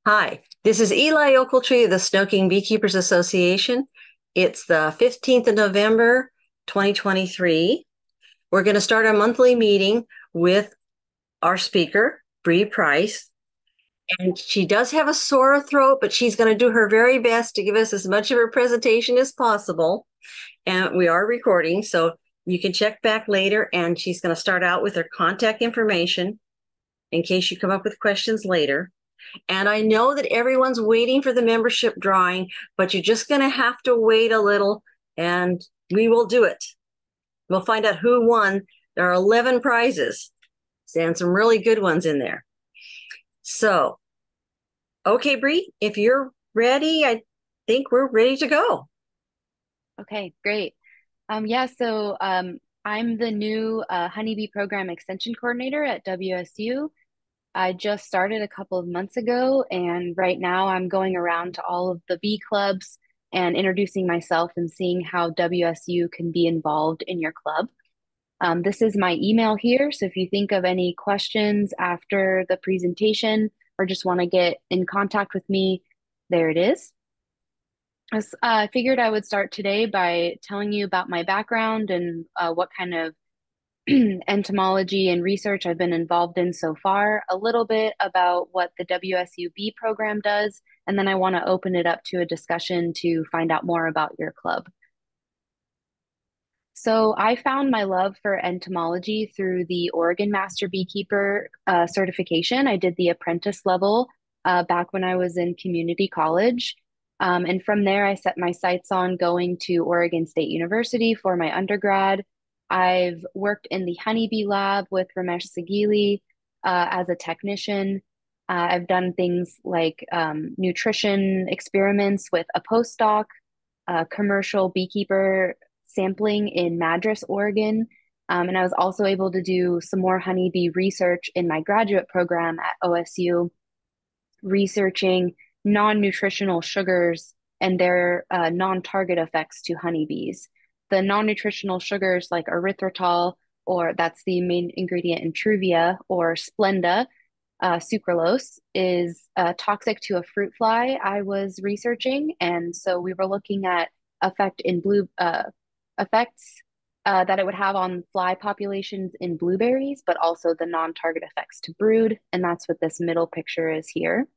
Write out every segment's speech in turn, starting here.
Hi, this is Eli Ochiltree of the SnoKing Beekeepers Association. It's the 15th of November, 2023. We're going to start our monthly meeting with our speaker, Bree Price. And she does have a sore throat, but she's going to do her very best to give us as much of her presentation as possible. And we are recording, so you can check back later. And she's going to start out with her contact information in case you come up with questions later. And I know that everyone's waiting for the membership drawing, but you're just going to have to wait a little and we will do it. We'll find out who won. There are 11 prizes and some really good ones in there. So, okay, Bree, if you're ready, I think we're ready to go. Okay, great. I'm the new honeybee program extension coordinator at WSU. I just started a couple of months ago, and right now I'm going around to all of the bee clubs and introducing myself and seeing how WSU can be involved in your club. This is my email here, so if you think of any questions after the presentation or just want to get in contact with me, there it is. I figured I would start today by telling you about my background and what kind of entomology and research I've been involved in so far, a little bit about what the WSUB program does, and then I want to open it up to a discussion to find out more about your club. So I found my love for entomology through the Oregon Master Beekeeper certification. I did the apprentice level back when I was in community college. And from there, I set my sights on going to Oregon State University for my undergrad. I've worked in the honeybee lab with Ramesh Sagili as a technician. I've done things like nutrition experiments with a postdoc, commercial beekeeper sampling in Madras, Oregon. And I was also able to do some more honeybee research in my graduate program at OSU, researching non-nutritional sugars and their non-target effects to honeybees. The non-nutritional sugars like erythritol, or that's the main ingredient in Truvia, or Splenda, sucralose, is toxic to a fruit fly I was researching. And so we were looking at effects that it would have on fly populations in blueberries, but also the non-target effects to brood. And that's what this middle picture is here.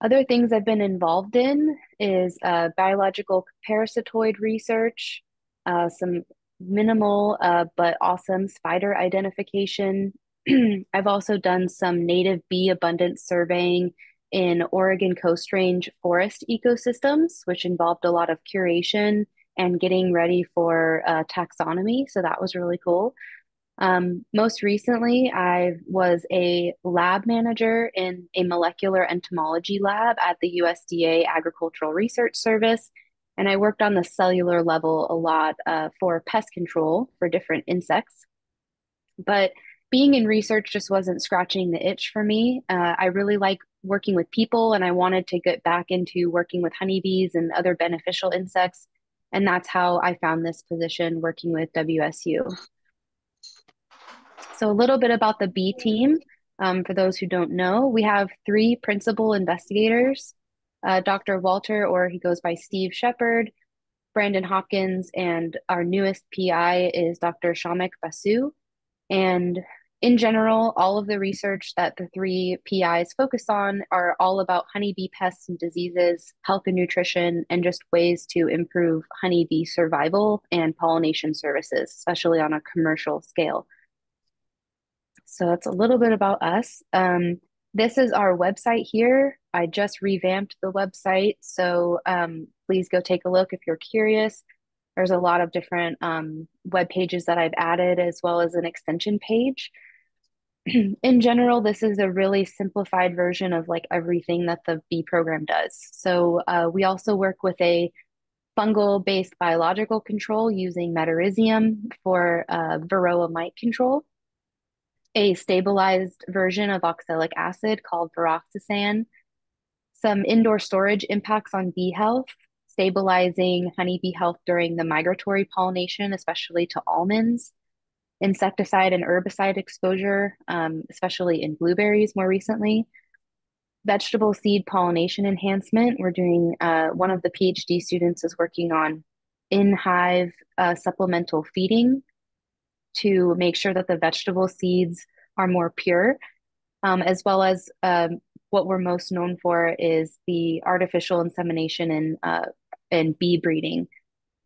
Other things I've been involved in is biological parasitoid research, some minimal but awesome spider identification. I've also done some native bee abundance surveying in Oregon Coast Range forest ecosystems, which involved a lot of curation and getting ready for taxonomy. So that was really cool. Most recently, I was a lab manager in a molecular entomology lab at the USDA Agricultural Research Service. And I worked on the cellular level a lot for pest control for different insects. But being in research just wasn't scratching the itch for me. I really like working with people, and I wanted to get back into working with honeybees and other beneficial insects. And that's how I found this position working with WSU. So, a little bit about the B team. For those who don't know, we have three principal investigators, Dr. Walter, or he goes by Steve Shepard, Brandon Hopkins, and our newest PI is Dr. Shamek Basu. And in general, all of the research that the three PIs focus on are all about honeybee pests and diseases, health and nutrition, and just ways to improve honeybee survival and pollination services, especially on a commercial scale. So that's a little bit about us. This is our website here. I just revamped the website, so please go take a look if you're curious. There's a lot of different web pages that I've added, as well as an extension page. In general, this is a really simplified version of like everything that the bee program does. So we also work with a fungal-based biological control using metarhizium for varroa mite control, a stabilized version of oxalic acid called peroxisane, some indoor storage impacts on bee health, stabilizing honeybee health during the migratory pollination, especially to almonds, insecticide and herbicide exposure, especially in blueberries more recently. Vegetable seed pollination enhancement. We're doing, one of the PhD students is working on in hive supplemental feeding to make sure that the vegetable seeds are more pure, as well as what we're most known for is the artificial insemination and bee breeding.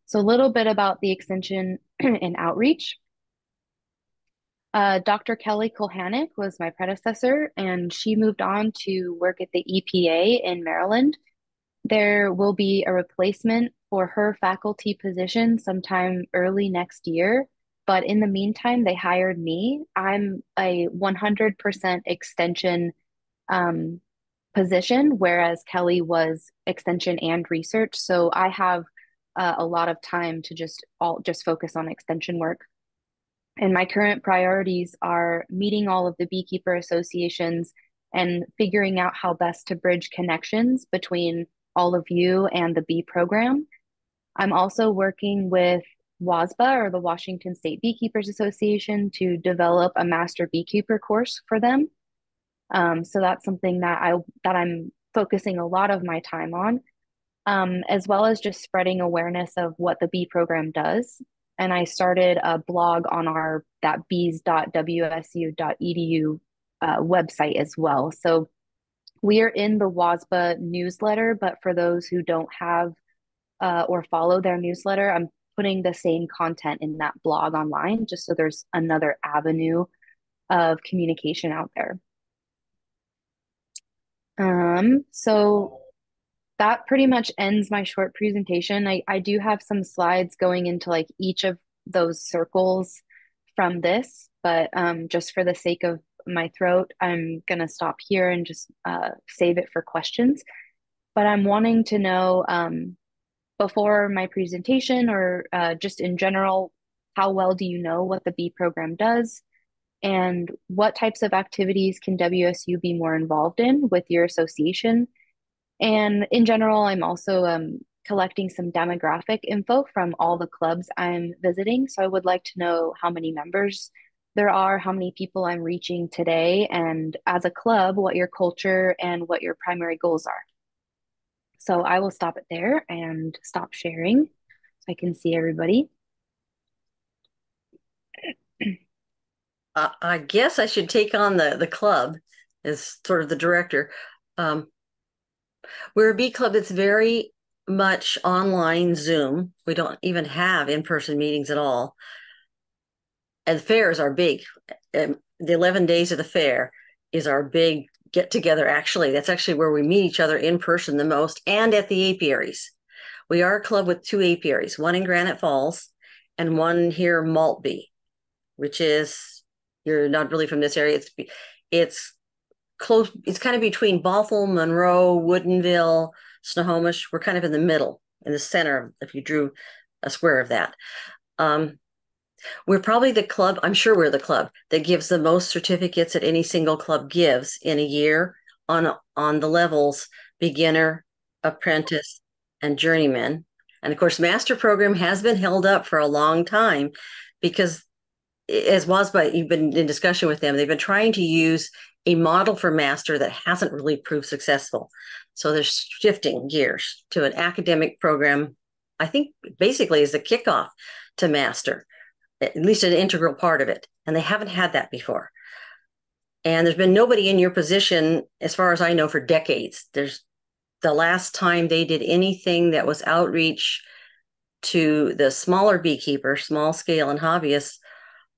So a little bit about the extension and outreach. Dr. Kelly Kulhanek was my predecessor, and she moved on to work at the EPA in Maryland. There will be a replacement for her faculty position sometime early next year. But in the meantime, they hired me. I'm a 100% extension um, position, whereas Kelly was extension and research. So I have a lot of time to just focus on extension work. And my current priorities are meeting all of the beekeeper associations and figuring out how best to bridge connections between all of you and the bee program. I'm also working with WASBA, or the Washington State Beekeepers Association, to develop a master beekeeper course for them. So that's something that I'm focusing a lot of my time on, as well as just spreading awareness of what the bee program does. And I started a blog on our that bees.wsu.edu website as well. So we are in the WASBA newsletter, but for those who don't have or follow their newsletter, I'm putting the same content in that blog online, just so there's another avenue of communication out there. So that pretty much ends my short presentation. I do have some slides going into like each of those circles from this, but just for the sake of my throat, I'm gonna stop here and just save it for questions. But I'm wanting to know, before my presentation, or just in general, how well do you know what the bee program does? And what types of activities can WSU be more involved in with your association? And in general, I'm also collecting some demographic info from all the clubs I'm visiting. So I would like to know how many members there are, how many people I'm reaching today, and as a club, what your culture and what your primary goals are. So I will stop it there and stop sharing so I can see everybody. I guess I should take on the club as sort of the director. Um, we're a bee club that's very much online Zoom. We don't even have in-person meetings at all. And fairs are big. The 11 days of the fair is our big get together. Actually, that's actually where we meet each other in person the most, and at the apiaries. We are a club with two apiaries, one in Granite Falls and one here, Maltby, which is, you're not really from this area. It's close. It's kind of between Bothell, Monroe, Woodinville, Snohomish. We're kind of in the middle, in the center, if you drew a square of that. We're probably the club, I'm sure we're the club that gives the most certificates that any single club gives in a year on the levels beginner, apprentice, and journeyman. And of course, master program has been held up for a long time because, as WASBA, you've been in discussion with them, they've been trying to use a model for master that hasn't really proved successful. So they're shifting gears to an academic program, I think basically is the kickoff to master, at least an integral part of it. And they haven't had that before. And there's been nobody in your position, as far as I know, for decades. There's the last time they did anything that was outreach to the smaller beekeepers, small scale and hobbyists,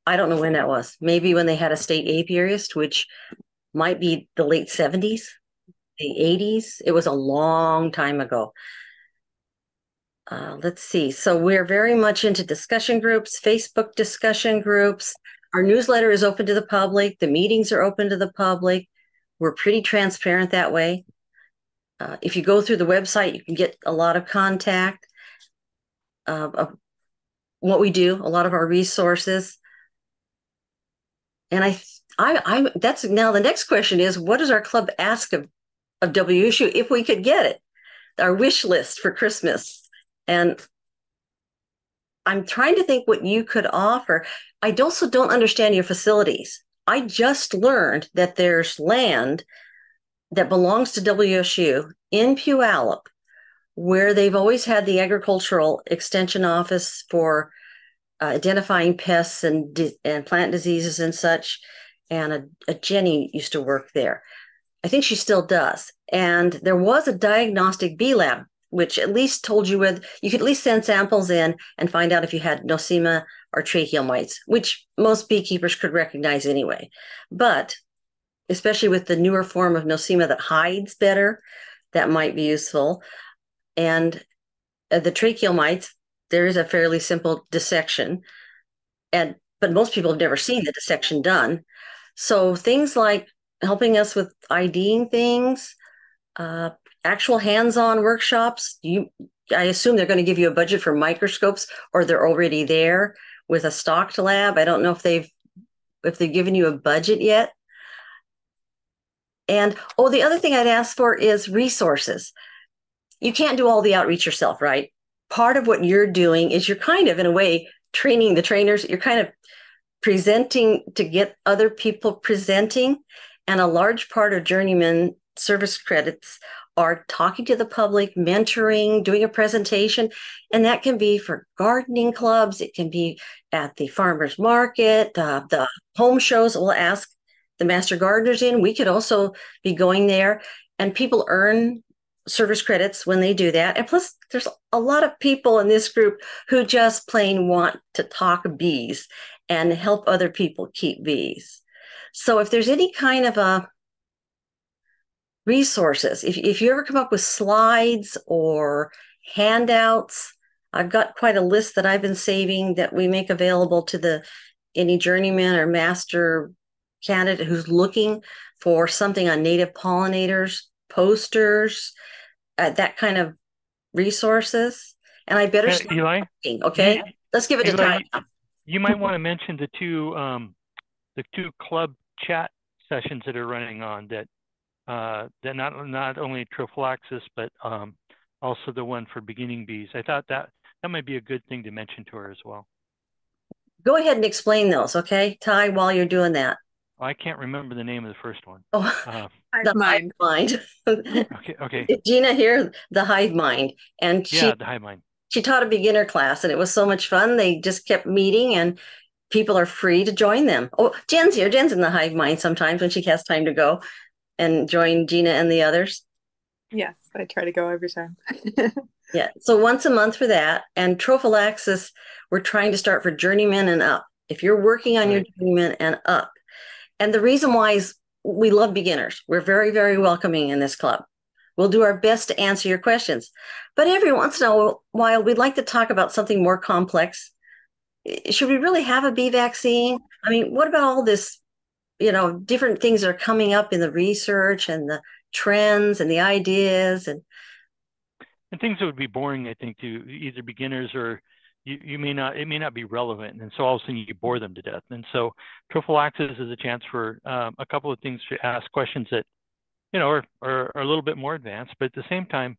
I don't know when that was. Maybe when they had a state apiarist, which might be the late 70s, the 80s. It was a long time ago. Let's see. So we're very much into discussion groups, Facebook discussion groups. Our newsletter is open to the public. The meetings are open to the public. We're pretty transparent that way. If you go through the website, you can get a lot of contact of what we do, a lot of our resources. And I that's now the next question is, what does our club ask of WSU if we could get it? Our wish list for Christmas. And I'm trying to think what you could offer. I also don't understand your facilities. I just learned that there's land that belongs to WSU in Puyallup, where they've always had the agricultural extension office for identifying pests and plant diseases and such. And a Jenny used to work there. I think she still does. And there was a diagnostic bee lab, which at least told you whether you could at least send samples in and find out if you had nosema or tracheal mites, which most beekeepers could recognize anyway. But especially with the newer form of nosema that hides better, that might be useful. And the tracheal mites, there is a fairly simple dissection, but most people have never seen the dissection done. So things like helping us with IDing things, uh, actual hands-on workshops. I assume they're going to give you a budget for microscopes, or they're already there with a stocked lab. I don't know if they've given you a budget yet. And the other thing I'd ask for is resources. You can't do all the outreach yourself, right? Part of what you're doing is you're kind of, in a way, training the trainers. You're kind of presenting to get other people presenting. And a large part of journeyman service credits are talking to the public, mentoring, doing a presentation. And that can be for gardening clubs. It can be at the farmers market, the home shows. We'll ask the master gardeners in. We could also be going there, and people earn service credits when they do that. And plus, there's a lot of people in this group who just plain want to talk bees and help other people keep bees. So if there's any kind of a resources, if you ever come up with slides or handouts, I've got quite a list that I've been saving that we make available to any journeyman or master candidate who's looking for something on native pollinators, posters, that kind of resources. And I better start Eli, talking, okay? Let's give it a Eli, time. you might want to mention the two club chat sessions that are running on that not only trophallaxis but also the one for beginning bees. I thought that might be a good thing to mention to her as well. Go ahead and explain those, okay, Ty, while you're doing that. I can't remember the name of the first one. Oh, the hive mind. Okay. Gina here, the hive mind. And the hive mind. She taught a beginner class, and it was so much fun. They just kept meeting, and people are free to join them. Oh, Jen's here. Jen's in the hive mind sometimes when she has time to go and join Gina and the others. Yes, I try to go every time. Yeah, so once a month for that. And trophallaxis, we're trying to start for journeymen and up. If you're working on your journeyman and up. And the reason why is we love beginners. We're very, very welcoming in this club. We'll do our best to answer your questions. But every once in a while, we'd like to talk about something more complex. Should we really have a bee vaccine? I mean, what about all this, different things that are coming up in the research and the trends and the ideas and things that would be boring, I think, to either beginners or it may not be relevant. And so all of a sudden you bore them to death. And so trophallaxis is a chance for a couple of things to ask questions that, are a little bit more advanced, but at the same time,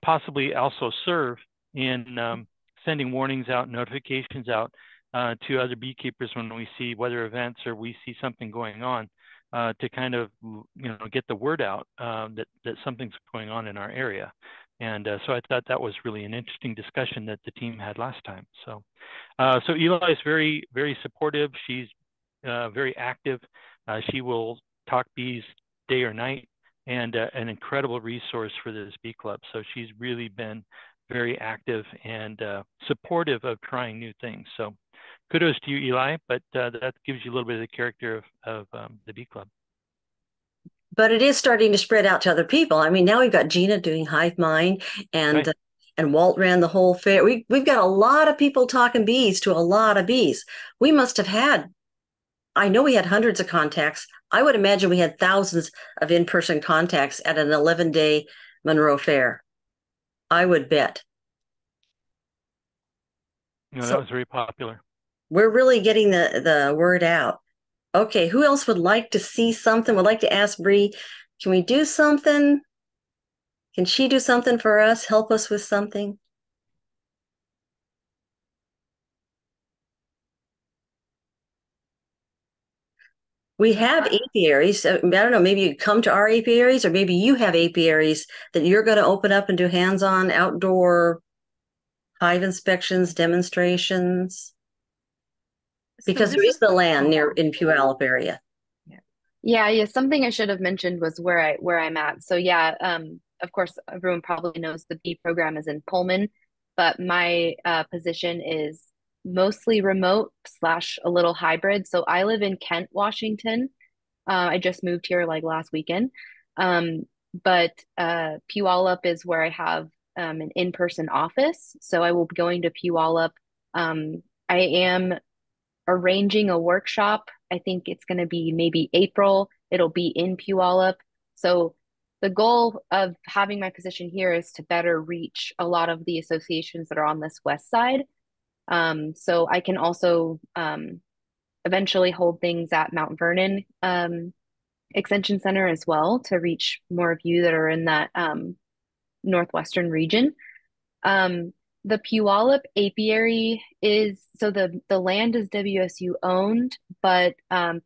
possibly also serve in sending warnings out, notifications out to other beekeepers when we see weather events or we see something going on, to kind of, get the word out that something's going on in our area. And so I thought that was really an interesting discussion that the team had last time. So Eli is very, very supportive. She's very active. She will talk bees day or night, and an incredible resource for this bee club. So she's really been very active and supportive of trying new things. So kudos to you, Eli, but that gives you a little bit of the character of the bee club. But it is starting to spread out to other people. I mean, now we've got Gina doing Hive Mind, and and Walt ran the whole fair. We've got a lot of people talking bees to a lot of bees. We must have had, I know we had hundreds of contacts. I would imagine we had thousands of in-person contacts at an 11-day Monroe Fair. I would bet. That was very popular. We're really getting the word out. Okay, who else would like to see something? Would like to ask Bree, can we do something? Can she do something for us? Help us with something? We have apiaries. I don't know, maybe you come to our apiaries, or maybe you have apiaries that you're going to open up and do hands-on outdoor hive inspections, demonstrations, because there is the land near in Puyallup area. Yeah. Something I should have mentioned was where I'm at. So yeah, of course, everyone probably knows the bee program is in Pullman, but my position is mostly remote slash a little hybrid. So I live in Kent, Washington. I just moved here like last weekend. Um, but Puyallup is where I have an in-person office. So I will be going to Puyallup. I am arranging a workshop. I think it's going to be maybe April. It'll be in Puyallup. So the goal of having my position here is to better reach a lot of the associations that are on this west side. So I can also eventually hold things at Mount Vernon Extension Center as well to reach more of you that are in that northwestern region. Um, the Puyallup Apiary is so the land is WSU owned, but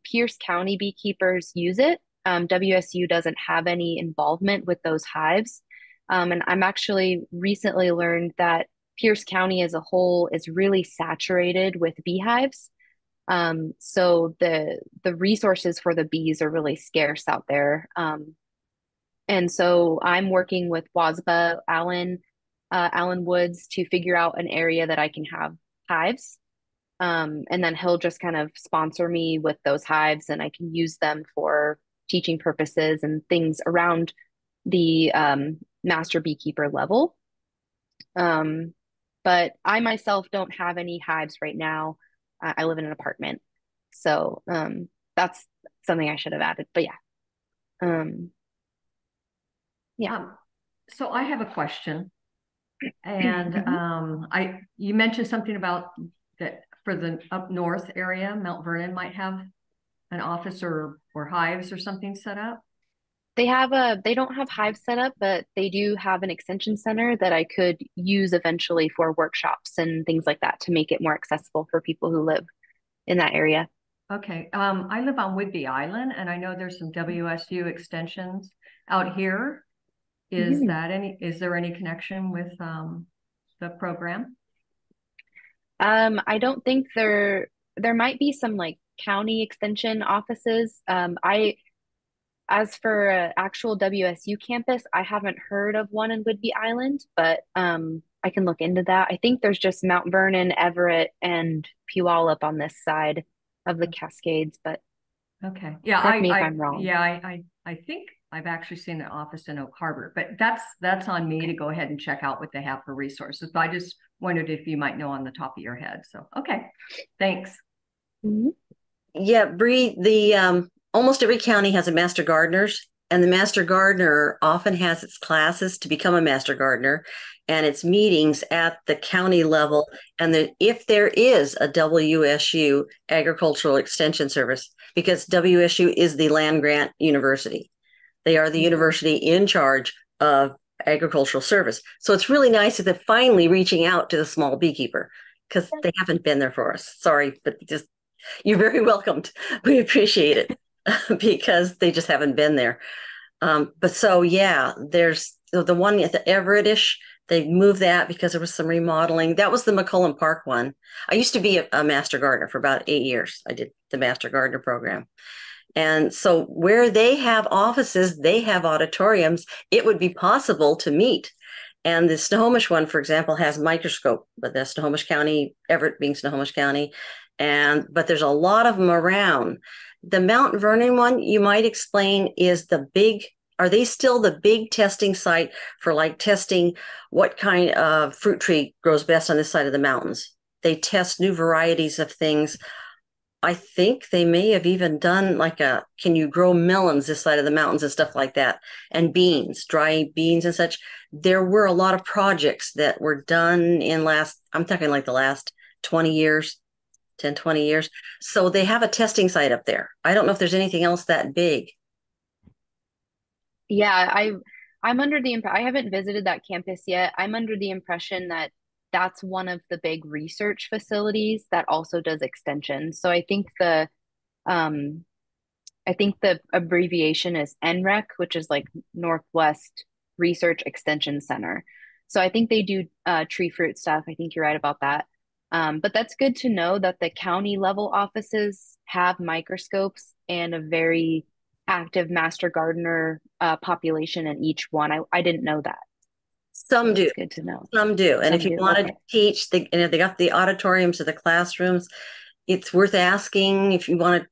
Pierce County beekeepers use it. WSU doesn't have any involvement with those hives. And I'm actually recently learned that Pierce County as a whole is really saturated with beehives. So the resources for the bees are really scarce out there. And so I'm working with WASBA, Alan Woods to figure out an area that I can have hives. And then he'll just kind of sponsor me with those hives, and I can use them for teaching purposes and things around the master beekeeper level. But I myself don't have any hives right now. I live in an apartment. So that's something I should have added. But yeah. Yeah. So I have a question. And you mentioned something about that for the up north area, Mount Vernon might have an office or hives or something set up. They don't have hives set up, but they do have an extension center that I could use eventually for workshops and things like that to make it more accessible for people who live in that area. Okay. I live on Whidbey Island, and I know there's some WSU extensions out here. Is there any connection with the program? I don't think there might be some like county extension offices. As for actual WSU campus, I haven't heard of one in Whidbey Island, but I can look into that. I think there's just Mount Vernon, Everett, and Puyallup on this side of the Cascades, but okay. Yeah, correct me if I'm wrong. Yeah, I think I've actually seen an office in Oak Harbor, but that's on me to go ahead and check out what they have for resources. But I just wondered if you might know on the top of your head. So okay, thanks. Yeah, Bree, the almost every county has a master gardeners, and the master gardener often has its classes to become a master gardener and its meetings at the county level. And if there is a WSU agricultural extension service, because WSU is the land grant university, they are the university in charge of agricultural service. So it's really nice that they're finally reaching out to the small beekeeper, because they haven't been there for us. Sorry, but just you're very welcomed. We appreciate it because they just haven't been there. But so, yeah, there's the one at the Everettish. They moved that because there was some remodeling. That was the McCollum Park one. I used to be a master gardener for about 8 years. I did the master gardener program. And so where they have offices, they have auditoriums. It would be possible to meet. And the Snohomish one, for example, has microscope, but that's Snohomish County, Everett being Snohomish County. But there's a lot of them around. The Mount Vernon one, you might explain, is are they still the big testing site for like testing what kind of fruit tree grows best on this side of the mountains? They test new varieties of things. I think they may have even done can you grow melons this side of the mountains and stuff like that, and beans, dry beans and such. There were a lot of projects that were done I'm talking like the last 20 years, 10, 20 years. So they have a testing site up there. I don't know if there's anything else that big. Yeah, I'm under the I haven't visited that campus yet. I'm under the impression that that's one of the big research facilities that also does extension. So I think um I think the abbreviation is NREC, which is like Northwest Research Extension Center. So I think they do tree fruit stuff. I think you're right about that. But that's good to know that the county level offices have microscopes and a very active master gardener population in each one. I didn't know that. Some So do. it's good to know. Some do. And Some if you do. want to Okay. teach, and if they got the auditoriums or the classrooms, it's worth asking if you want to.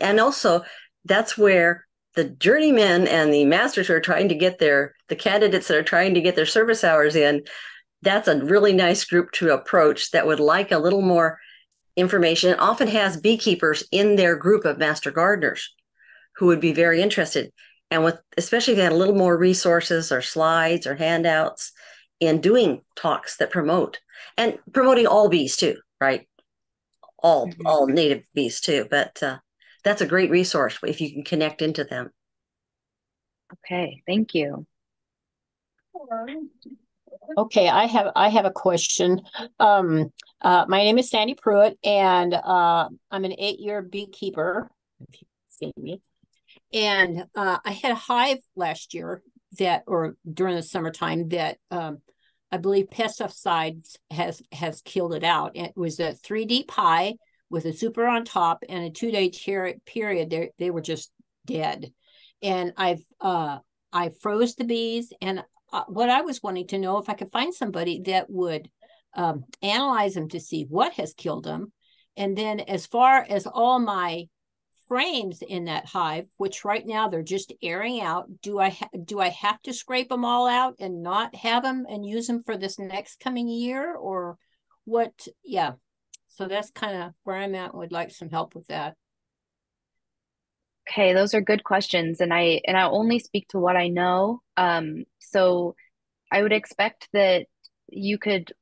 And also, that's where the journeymen and the masters who are trying to get the candidates that are trying to get their service hours in, that's a really nice group to approach that would like a little more information. It often has beekeepers in their group of master gardeners who would be very interested. And with, especially if they had a little more resources or slides or handouts in doing talks that promote, and promoting all bees too, right? All native bees too. But that's a great resource if you can connect into them. Okay, thank you. Okay, I have a question. My name is Sandy Pruitt, and I'm an 8-year beekeeper, if you've seen me. And I had a hive last year or during the summertime that I believe pesticides has killed it out. It was a 3 deep hive with a super on top, and a 2-day period they were just dead. And I froze the bees, and what I was wanting to know if I could find somebody that would analyze them to see what has killed them. And then as far as all my frames in that hive, which right now they're just airing out, do I have to scrape them all out and not have them and use them for this next coming year, or what? Yeah. So that's kind of where I'm at. Would like some help with that. Okay, those are good questions, and I'll only speak to what I know. So I would expect that you could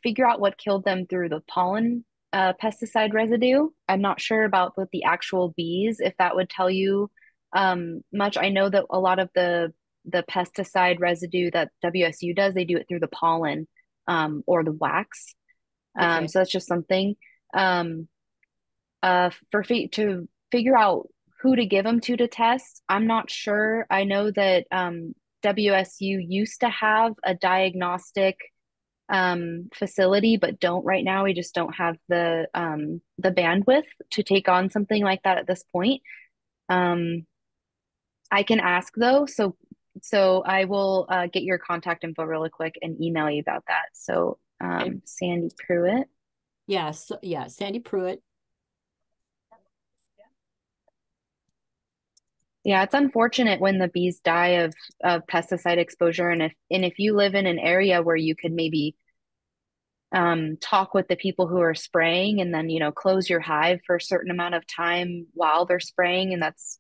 figure out what killed them through the pollen pesticide residue. I'm not sure about with the actual bees, if that would tell you much. I know that a lot of the pesticide residue that WSU does, they do it through the pollen or the wax. Okay. So that's just something to figure out who to give them to test. I'm not sure. I know that WSU used to have a diagnostic facility, but don't right now. We just don't have the bandwidth to take on something like that at this point. I can ask though, so I will get your contact info really quick and email you about that. So Sandy Pruitt. Yes, yeah, Sandy Pruitt. Yeah, it's unfortunate when the bees die of pesticide exposure, and if you live in an area where you could maybe talk with the people who are spraying, and then close your hive for a certain amount of time while they're spraying, and that's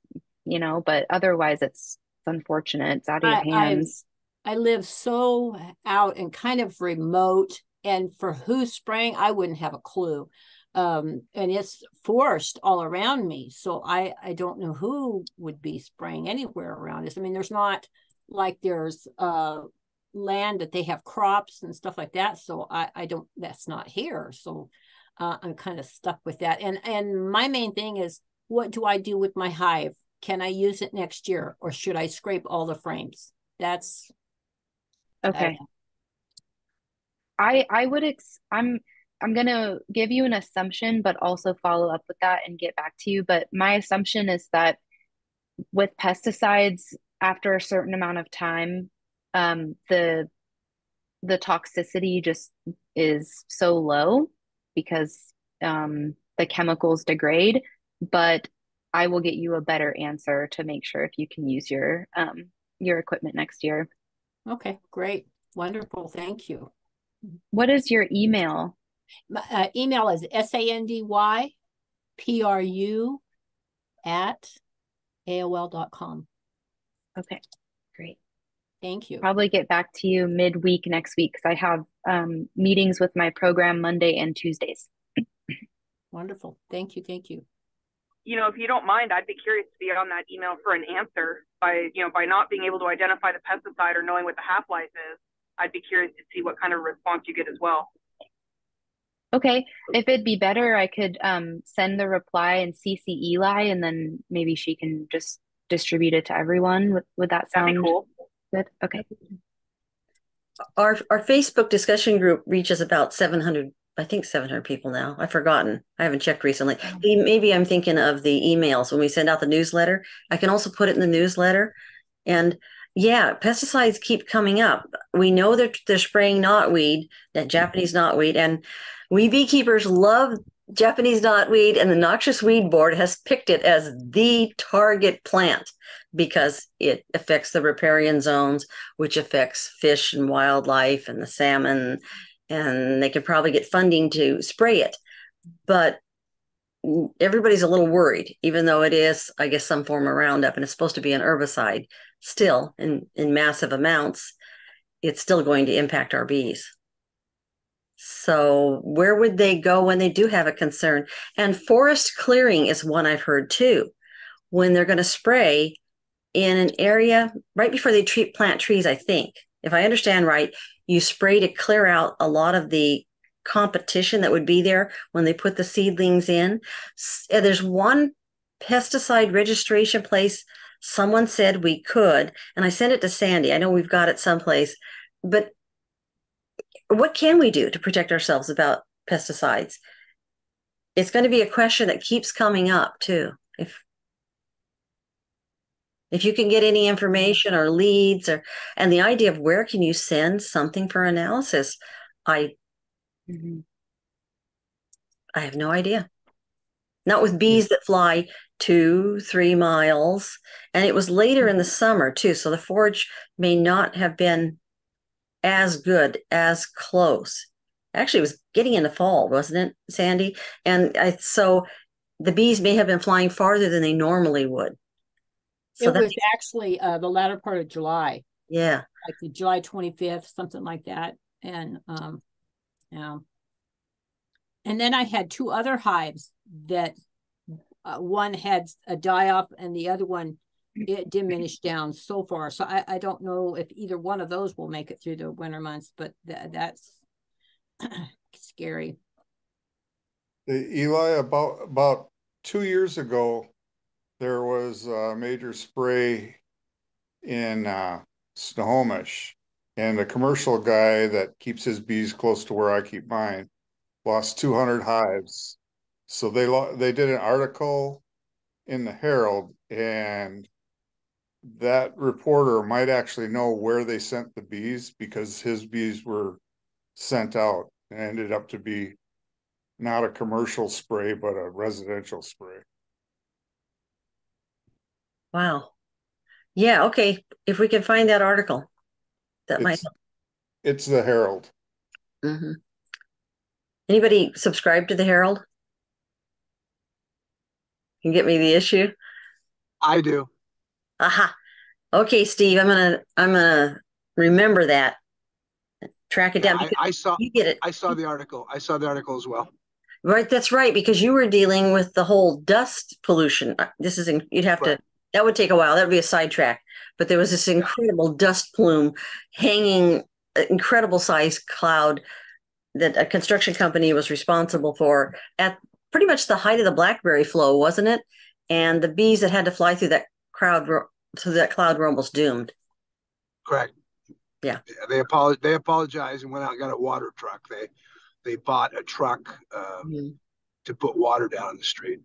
but otherwise it's unfortunate. It's out of your hands. I live so out and kind of remote, and for who's spraying, I wouldn't have a clue. And it's forest all around me, so I don't know who would be spraying anywhere around us. I mean, there's not like there's land that they have crops and stuff like that, so I don't, that's not here, so I'm kind of stuck with that. And my main thing is, what do I do with my hive? Can I use it next year, or should I scrape all the frames? That's okay. I'm going to give you an assumption, but also follow up with that and get back to you. But my assumption is that with pesticides, after a certain amount of time, the toxicity just is so low because the chemicals degrade. But I will get you a better answer to make sure if you can use your equipment next year. okay. Great, wonderful, thank you. What is your email? My email is sandypru@aol.com. Okay, great. Thank you. Probably get back to you midweek next week because I have meetings with my program Monday and Tuesdays. Wonderful. Thank you. Thank you. If you don't mind, I'd be curious to be on that email for an answer by not being able to identify the pesticide or knowing what the half-life is. I'd be curious to see what kind of response you get as well. Okay, if it'd be better, I could send the reply and CC Eli, and then maybe she can just distribute it to everyone. Would that That'd be sound cool. good? Okay. Our Facebook discussion group reaches about 700, I think 700 people now. I've forgotten. I haven't checked recently. Maybe I'm thinking of the emails when we send out the newsletter. I can also put it in the newsletter. And yeah, pesticides keep coming up. We know that they're spraying knotweed, that Japanese knotweed, and we beekeepers love Japanese knotweed, and the Noxious Weed Board has picked it as the target plant because it affects the riparian zones, which affects fish and wildlife and the salmon, and they could probably get funding to spray it. But everybody's a little worried, even though it is, I guess, some form of Roundup and it's supposed to be an herbicide. Still, in massive amounts, it's still going to impact our bees. So where would they go when they do have a concern? And forest clearing is one I've heard too. When they're going to spray in an area right before they plant trees, I think, if I understand right, you spray to clear out a lot of the competition that would be there when they put the seedlings in. There's one pesticide registration place someone said we could, and I sent it to Sandy. I know we've got it someplace, but what can we do to protect ourselves about pesticides? It's going to be a question that keeps coming up too. If you can get any information or leads, and the idea of where can you send something for analysis, I have no idea. Not with bees that fly 2-3 miles, and it was later in the summer too, so the forage may not have been as good, as close. Actually, it was getting into fall, wasn't it, Sandy? And so the bees may have been flying farther than they normally would. So it was actually the latter part of July. Yeah. Like the July 25th, something like that. And yeah. And then I had two other hives that one had a die-off and the other one, it diminished down so far. So I don't know if either one of those will make it through the winter months, but that's scary. Eli, about 2 years ago, there was a major spray in Snohomish, and a commercial guy that keeps his bees close to where I keep mine lost 200 hives. So they did an article in the Herald, and that reporter might actually know where they sent the bees because his bees were sent out and ended up to be not a commercial spray, but a residential spray. Wow. Yeah, okay. If we can find that article, that might help. It's the Herald. Mm-hmm. Anybody subscribe to the Herald? Can you get me the issue? I do. Aha. Okay, Steve, I'm gonna remember that. Track it down. I saw you get it. I saw the article. I saw the article as well. Right, that's right, because you were dealing with the whole dust pollution. This is you'd have to, that would take a while. That would be a sidetrack. But there was this incredible dust plume hanging, incredible size cloud that a construction company was responsible for at pretty much the height of the blackberry flow, wasn't it? And the bees that had to fly through that cloud were almost doomed. Correct. Yeah. They apologized and went out and got a water truck. They bought a truck to put water down the street.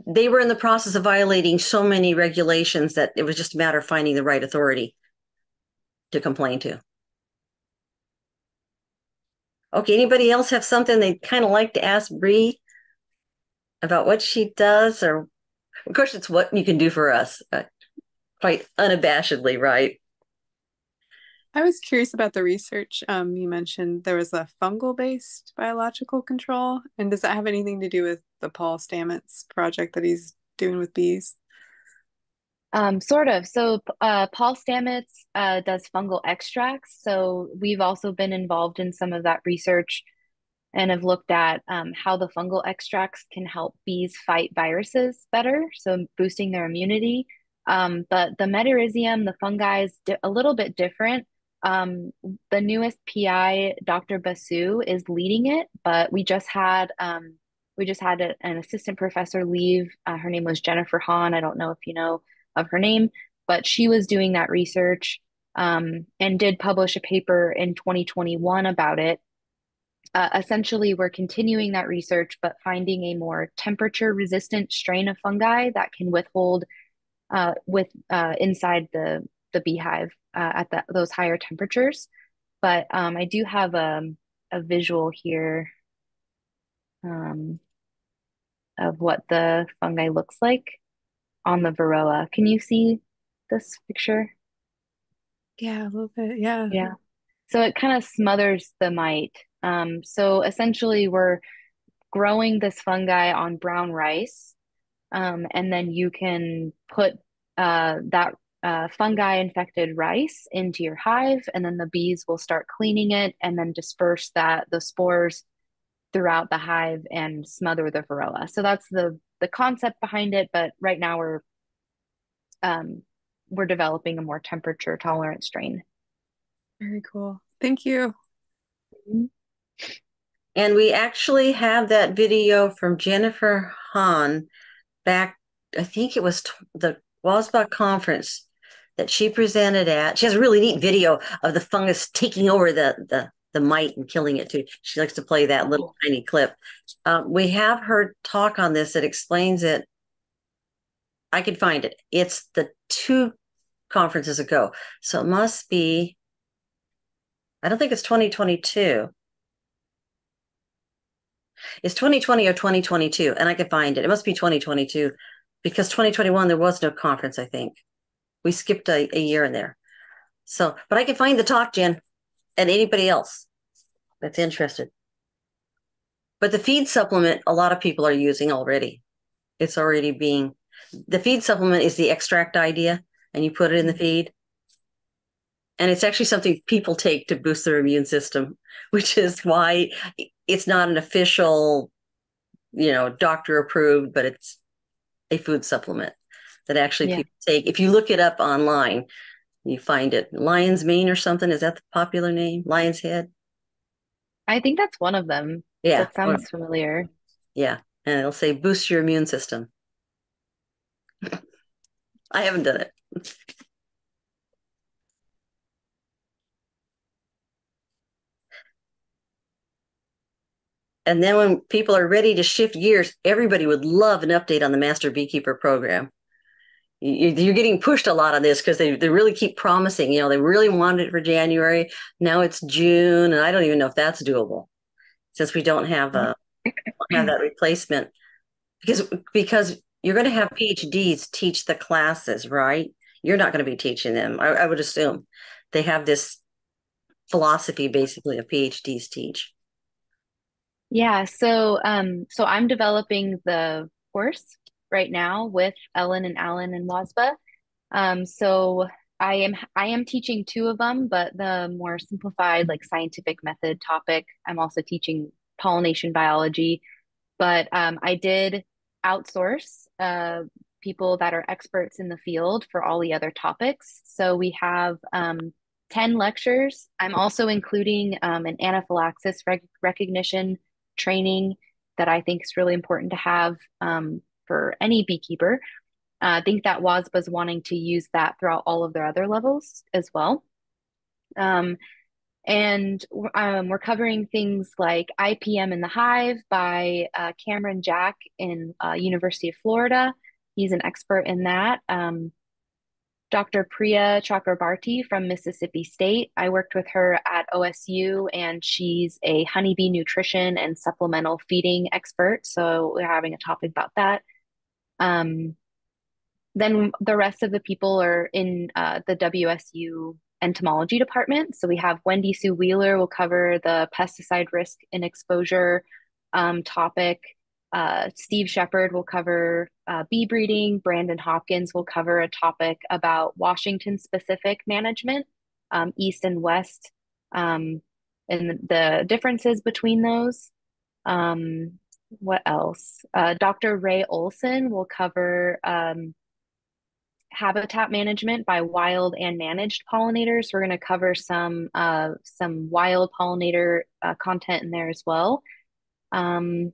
They were in the process of violating so many regulations that it was just a matter of finding the right authority to complain to. Okay, anybody else have something they'd kind of like to ask Bree about what she does? Or, of course, it's what you can do for us, quite unabashedly, right? I was curious about the research. You mentioned there was a fungal-based biological control, and does that have anything to do with the Paul Stamets project that he's doing with bees? Sort of. So Paul Stamets does fungal extracts. So we've also been involved in some of that research and have looked at how the fungal extracts can help bees fight viruses better, so boosting their immunity. But the metarhizium, the fungi, is a little bit different. The newest PI, Dr. Basu, is leading it, but an assistant professor leave. Her name was Jennifer Hahn. I don't know if you know of her name, but she was doing that research and did publish a paper in 2021 about it. Essentially, we're continuing that research, but finding a more temperature resistant strain of fungi that can withhold inside the beehive at those higher temperatures. But I do have a visual here of what the fungi looks like on the varroa. Can you see this picture? Yeah, a little bit. Yeah. Yeah. So it kind of smothers the mite. So essentially, we're growing this fungi on brown rice, and then you can put that fungi infected rice into your hive, and then the bees will start cleaning it and then disperse the spores throughout the hive and smother the varroa. So that's the concept behind it. But right now we're developing a more temperature tolerant strain. Very cool. Thank you. Mm-hmm. And we actually have that video from Jennifer Hahn back, I think it was the WASBA conference that she presented at. She has a really neat video of the fungus taking over the mite and killing it too. She likes to play that little tiny clip. We have her talk on this that explains it. I could find it. It's the 2 conferences ago. So it must be, I don't think it's 2022. It's 2020 or 2022, and I could find it. It must be 2022 because 2021 there was no conference, I think. We skipped a year in there. So, but I can find the talk, Jen, and anybody else that's interested. But the feed supplement, a lot of people are using already. It's already the feed supplement is the extract idea, and you put it in the feed. And it's actually something people take to boost their immune system, which is why it's not an official, doctor approved, but it's a food supplement that actually people take. If you look it up online, you find it. Lion's Mane or something. Is that the popular name? Lion's Head? I think that's one of them. Yeah. That sounds familiar. Yeah. And it'll say boost your immune system. I haven't done it. And then when people are ready to shift gears, everybody would love an update on the Master Beekeeper program. You're getting pushed a lot on this because they really keep promising, they really wanted it for January. Now it's June, and I don't even know if that's doable since we don't have that replacement because you're going to have PhDs teach the classes, right? You're not going to be teaching them. I would assume they have this philosophy basically of PhDs teach. Yeah, so I'm developing the course right now with Ellen and Alan and WASBA. So I am teaching 2 of them, but the more simplified, like scientific method topic, I'm also teaching pollination biology. But I did outsource people that are experts in the field for all the other topics. So we have 10 lectures. I'm also including an anaphylaxis recognition training that I think is really important to have for any beekeeper. I think that WASBA's wanting to use that throughout all of their other levels as well. And we're covering things like IPM in the Hive by Cameron Jack in University of Florida. He's an expert in that. Dr. Priya Chakrabarti from Mississippi State. I worked with her at OSU, and she's a honeybee nutrition and supplemental feeding expert. So we're having a topic about that. Then the rest of the people are in the WSU entomology department. So we have Wendy Sue Wheeler will cover the pesticide risk and exposure topic. Steve Shepard will cover bee breeding. Brandon Hopkins will cover a topic about Washington specific management, East and West, and the differences between those. What else? Dr. Ray Olson will cover habitat management by wild and managed pollinators. We're going to cover some wild pollinator content in there as well. And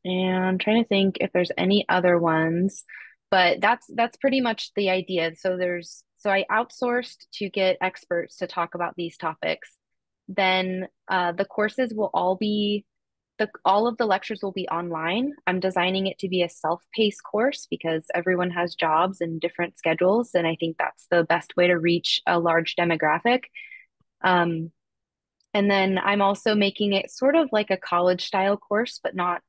I'm trying to think if there's any other ones, but that's pretty much the idea. So I outsourced to get experts to talk about these topics. Then the courses will all of the lectures will be online. I'm designing it to be a self-paced course because everyone has jobs and different schedules, and I think that's the best way to reach a large demographic. And then I'm also making it sort of like a college style course, but not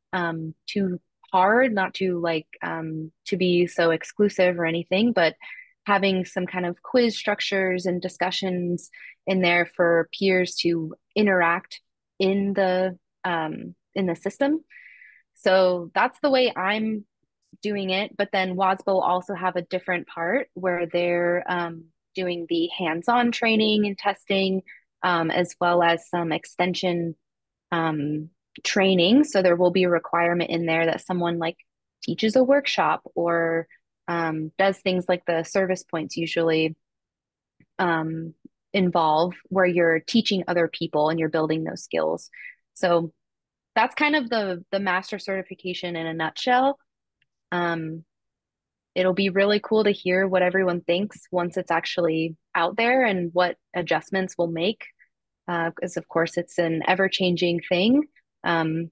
too hard, not too to be so exclusive or anything, but having some kind of quiz structures and discussions in there for peers to interact in the system. So that's the way I'm doing it. But then WASBA will also have a different part where they're doing the hands-on training and testing, as well as some extension training. So there will be a requirement in there that someone like teaches a workshop or does things like the service points usually involve, where you're teaching other people and you're building those skills. So that's kind of the master certification in a nutshell. It'll be really cool to hear what everyone thinks once it's actually out there and what adjustments we'll make, because of course it's an ever-changing thing. And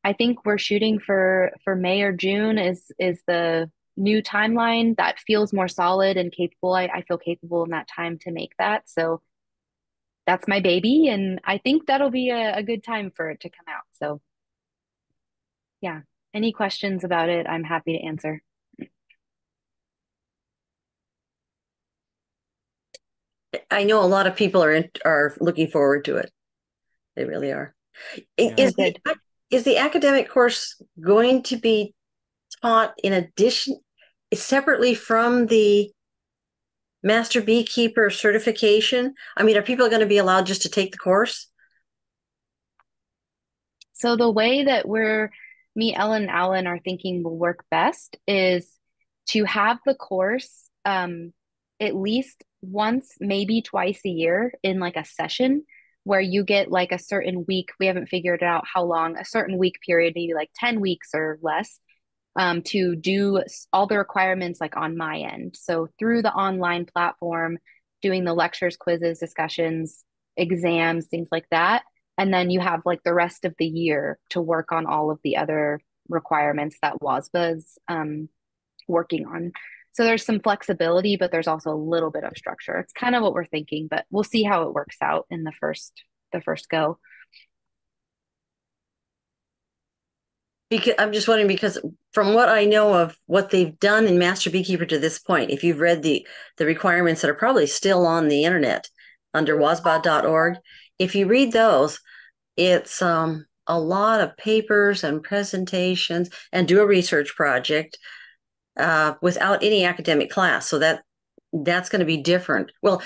I think we're shooting for May or June is the new timeline that feels more solid and capable. I feel capable in that time to make that. So that's my baby, and I think that'll be a good time for it to come out. So yeah, any questions about it, I'm happy to answer. I know a lot of people are looking forward to it. They really are. Yeah. Is the academic course going to be taught in addition, separately from the Master Beekeeper certification? I mean, are people going to be allowed just to take the course? So the way that me, Ellen, and Alan are thinking will work best is to have the course at least once, maybe twice a year in like a session where you get like a certain week. We haven't figured out how long, a certain week period, maybe like 10 weeks or less, to do all the requirements like on my end. So through the online platform, doing the lectures, quizzes, discussions, exams, things like that. And then you have like the rest of the year to work on all of the other requirements that WASBA is working on. So there's some flexibility, but there's also a little bit of structure. It's kind of what we're thinking, but we'll see how it works out in the first go. Because I'm just wondering, because from what I know of what they've done in Master Beekeeper to this point, if you've read the requirements that are probably still on the internet under wasba.org, if you read those, it's a lot of papers and presentations and do a research project without any academic class. So that's going to be different. Well,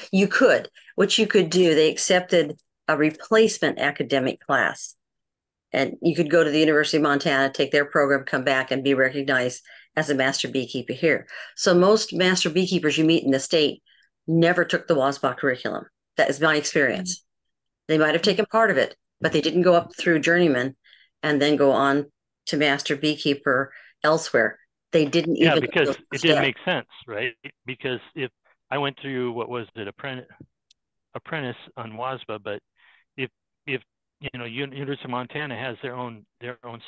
what you could do, they accepted a replacement academic class. And you could go to the University of Montana, take their program, come back and be recognized as a master beekeeper here. So most master beekeepers you meet in the state never took the WASBA curriculum. That is my experience. They might have taken part of it, but they didn't go up through journeyman and then go on to master beekeeper elsewhere. They didn't even. Because it didn't make sense, right? Because if I went through, what was it, apprentice on WASBA, but if University of Montana has their own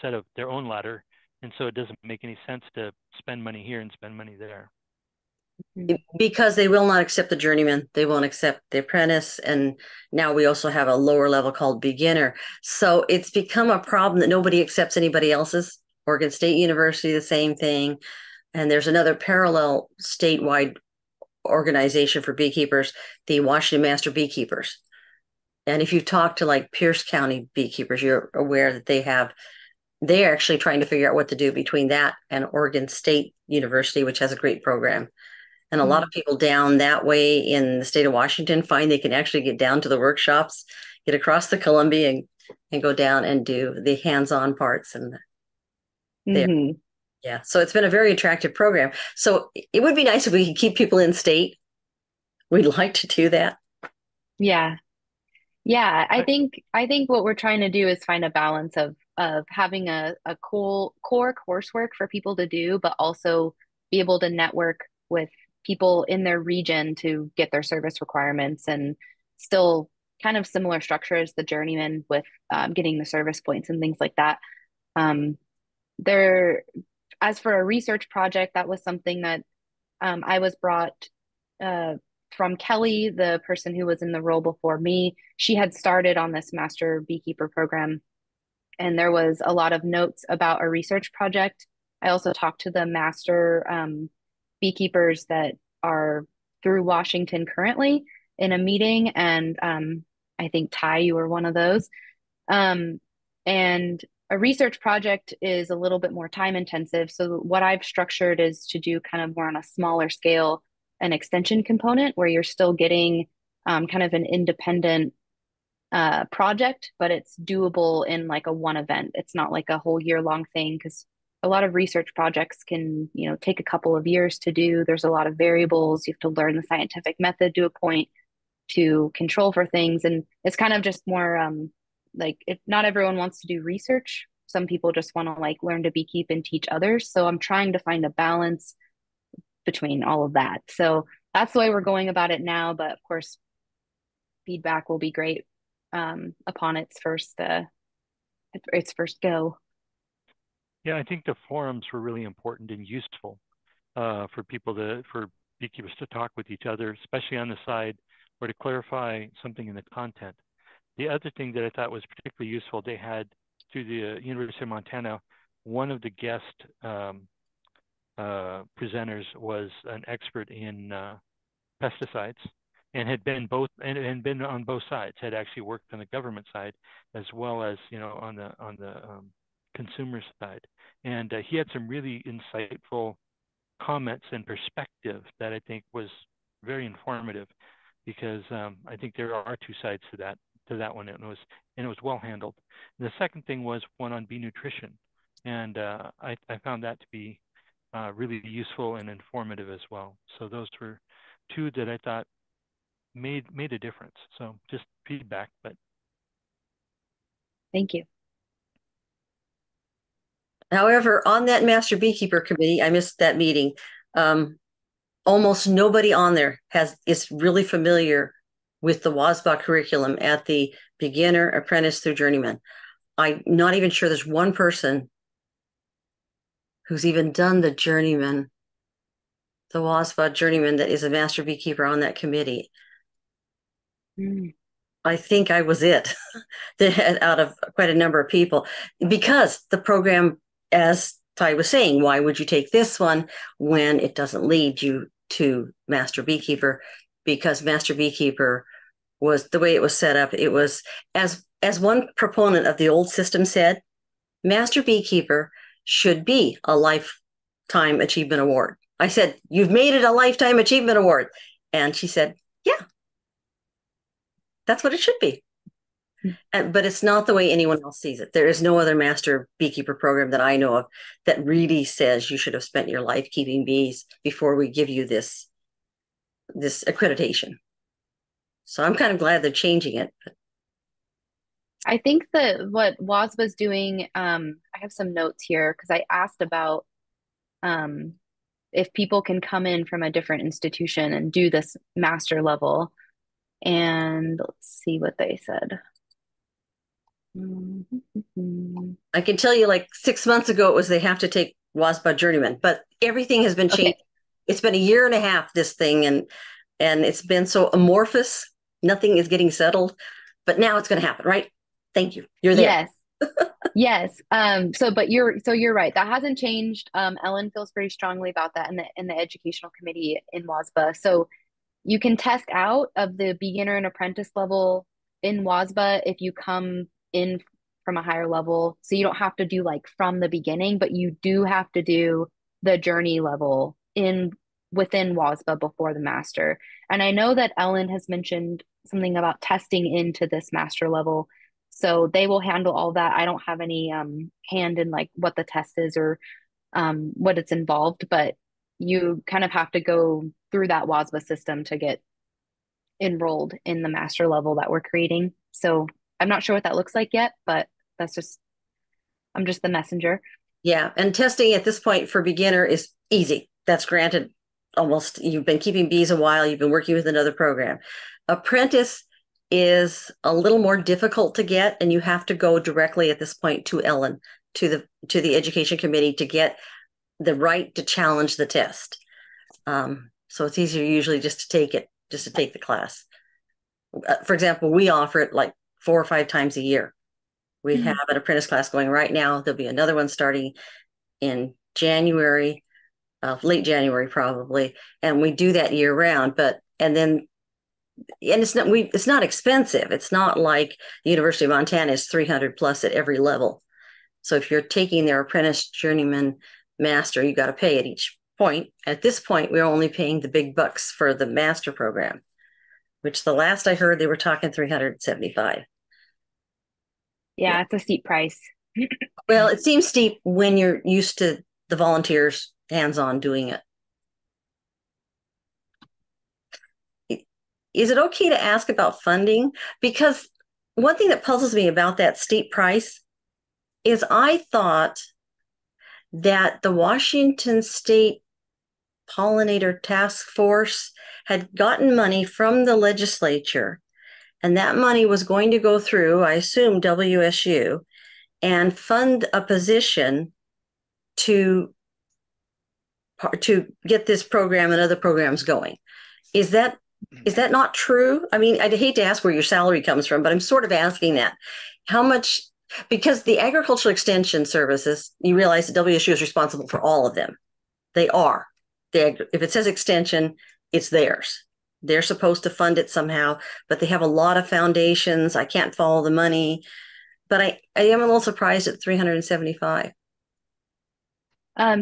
set of their own ladder, and so it doesn't make any sense to spend money here and spend money there. Because they will not accept the journeyman, they won't accept the apprentice, and now we also have a lower level called beginner. So it's become a problem that nobody accepts anybody else's. Oregon State University, the same thing, and there's another parallel statewide organization for beekeepers, the Washington Master Beekeepers. And if you talk to like Pierce County beekeepers, you're aware that they're actually trying to figure out what to do between that and Oregon State University, which has a great program. And a lot of people down that way in the state of Washington find they can actually get down to the workshops, get across the Columbia and go down and do the hands-on parts. And Yeah, so it's been a very attractive program. So it would be nice if we could keep people in state. We'd like to do that. Yeah. Yeah, I think what we're trying to do is find a balance of having a cool core coursework for people to do, but also be able to network with people in their region to get their service requirements, and still kind of similar structure as the journeyman with getting the service points and things like that. Um, there, as for a research project, that was something that I was brought uh, from Kelly, the person who was in the role before me. She had started on this master beekeeper program, and there was a lot of notes about a research project. I also talked to the master beekeepers that are through Washington currently in a meeting, and I think Ty, you were one of those. Um, and a research project is a little bit more time intensive. So what I've structured is to do kind of more on a smaller scale, an extension component where you're still getting kind of an independent project, but it's doable in like a one event. It's not like a whole year long thing, because a lot of research projects can, take a couple of years to do. There's a lot of variables. You have to learn the scientific method to a point to control for things. And it's kind of just more like, if not everyone wants to do research. Some people just want to like learn to beekeep and teach others. So I'm trying to find a balance between all of that. So that's the way we're going about it now. But of course, feedback will be great upon its first go. Yeah, I think the forums were really important and useful for beekeepers to talk with each other, especially on the side, or to clarify something in the content. The other thing that I thought was particularly useful, they had through the University of Montana, one of the guest presenters was an expert in pesticides, and had been been on both sides, had actually worked on the government side as well as on the consumer side, and he had some really insightful comments and perspective that I think was very informative, because I think there are two sides to that one, and it was well handled. And the second thing was one on bee nutrition, and I found that to be really useful and informative as well. So those were two that I thought made a difference. So just feedback, but Thank you. However, on that Master Beekeeper Committee, I missed that meeting. Almost nobody on there is really familiar with the WSBA curriculum at the beginner, apprentice through journeyman. I'm not even sure there's one person who's even done the WSBA journeyman that is a master beekeeper on that committee. I think I was it out of quite a number of people, because the program, as Ty was saying, why would you take this one when it doesn't lead you to Master Beekeeper? Because Master Beekeeper was the way it was set up. It was, as one proponent of the old system said, Master Beekeeper should be a lifetime achievement award. I said, "You've made it a lifetime achievement award." And she said, "Yeah, that's what it should be." But it's not the way anyone else sees it. There is no other master beekeeper program that I know of that really says you should have spent your life keeping bees before we give you this accreditation. So I'm kind of glad they're changing it. I think that what WSBA is doing, I have some notes here because I asked about if people can come in from a different institution and do this master level. And let's see what they said. I can tell you, like 6 months ago, it was they have to take WSBA journeyman, but everything has been changed. Okay. It's been a year and a half, this thing, and it's been so amorphous. Nothing is getting settled, but now it's going to happen, right? Thank you. You're there. Yes. Yes. But you're right. That hasn't changed. Ellen feels very strongly about that in the educational committee in WSBA. So you can test out of the beginner and apprentice level in WSBA if you come in from a higher level. So you don't have to do like from the beginning, but you do have to do the journey level within WSBA before the master. And I know that Ellen has mentioned something about testing into this master level. So they will handle all that. I don't have any hand in like what the test is or what it's involved, but you kind of have to go through that WASBA system to get enrolled in the master level that we're creating. So I'm not sure what that looks like yet, but that's just, I'm just the messenger. Yeah, and testing at this point for beginner is easy. That's granted. Almost, you've been keeping bees a while, you've been working with another program. Apprentice is a little more difficult to get, and you have to go directly at this point to Ellen, to the education committee, to get the right to challenge the test. So it's easier usually just to take it, just to take the class. For example, we offer it like 4 or 5 times a year. We have an apprentice class going right now. There'll be another one starting in January, late January probably, and we do that year round. And it's not expensive. It's not like the University of Montana is 300 plus at every level. So if you're taking their apprentice, journeyman, master, you got to pay at each point. At this point, we're only paying the big bucks for the master program, which the last I heard they were talking 375. Yeah, it's a steep price. Well, it seems steep when you're used to the volunteers hands-on doing it. Is it okay to ask about funding? Because one thing that puzzles me about that steep price is I thought that the Washington State Pollinator Task Force had gotten money from the legislature, and that money was going to go through, I assume, WSU, and fund a position to get this program and other programs going. Is that not true? I mean, I'd hate to ask where your salary comes from, but I'm sort of asking that. How much, because the agricultural extension services, you realize that WSU is responsible for all of them. They are. If it says extension, it's theirs. They're supposed to fund it somehow, but they have a lot of foundations. I can't follow the money, but I am a little surprised at 375.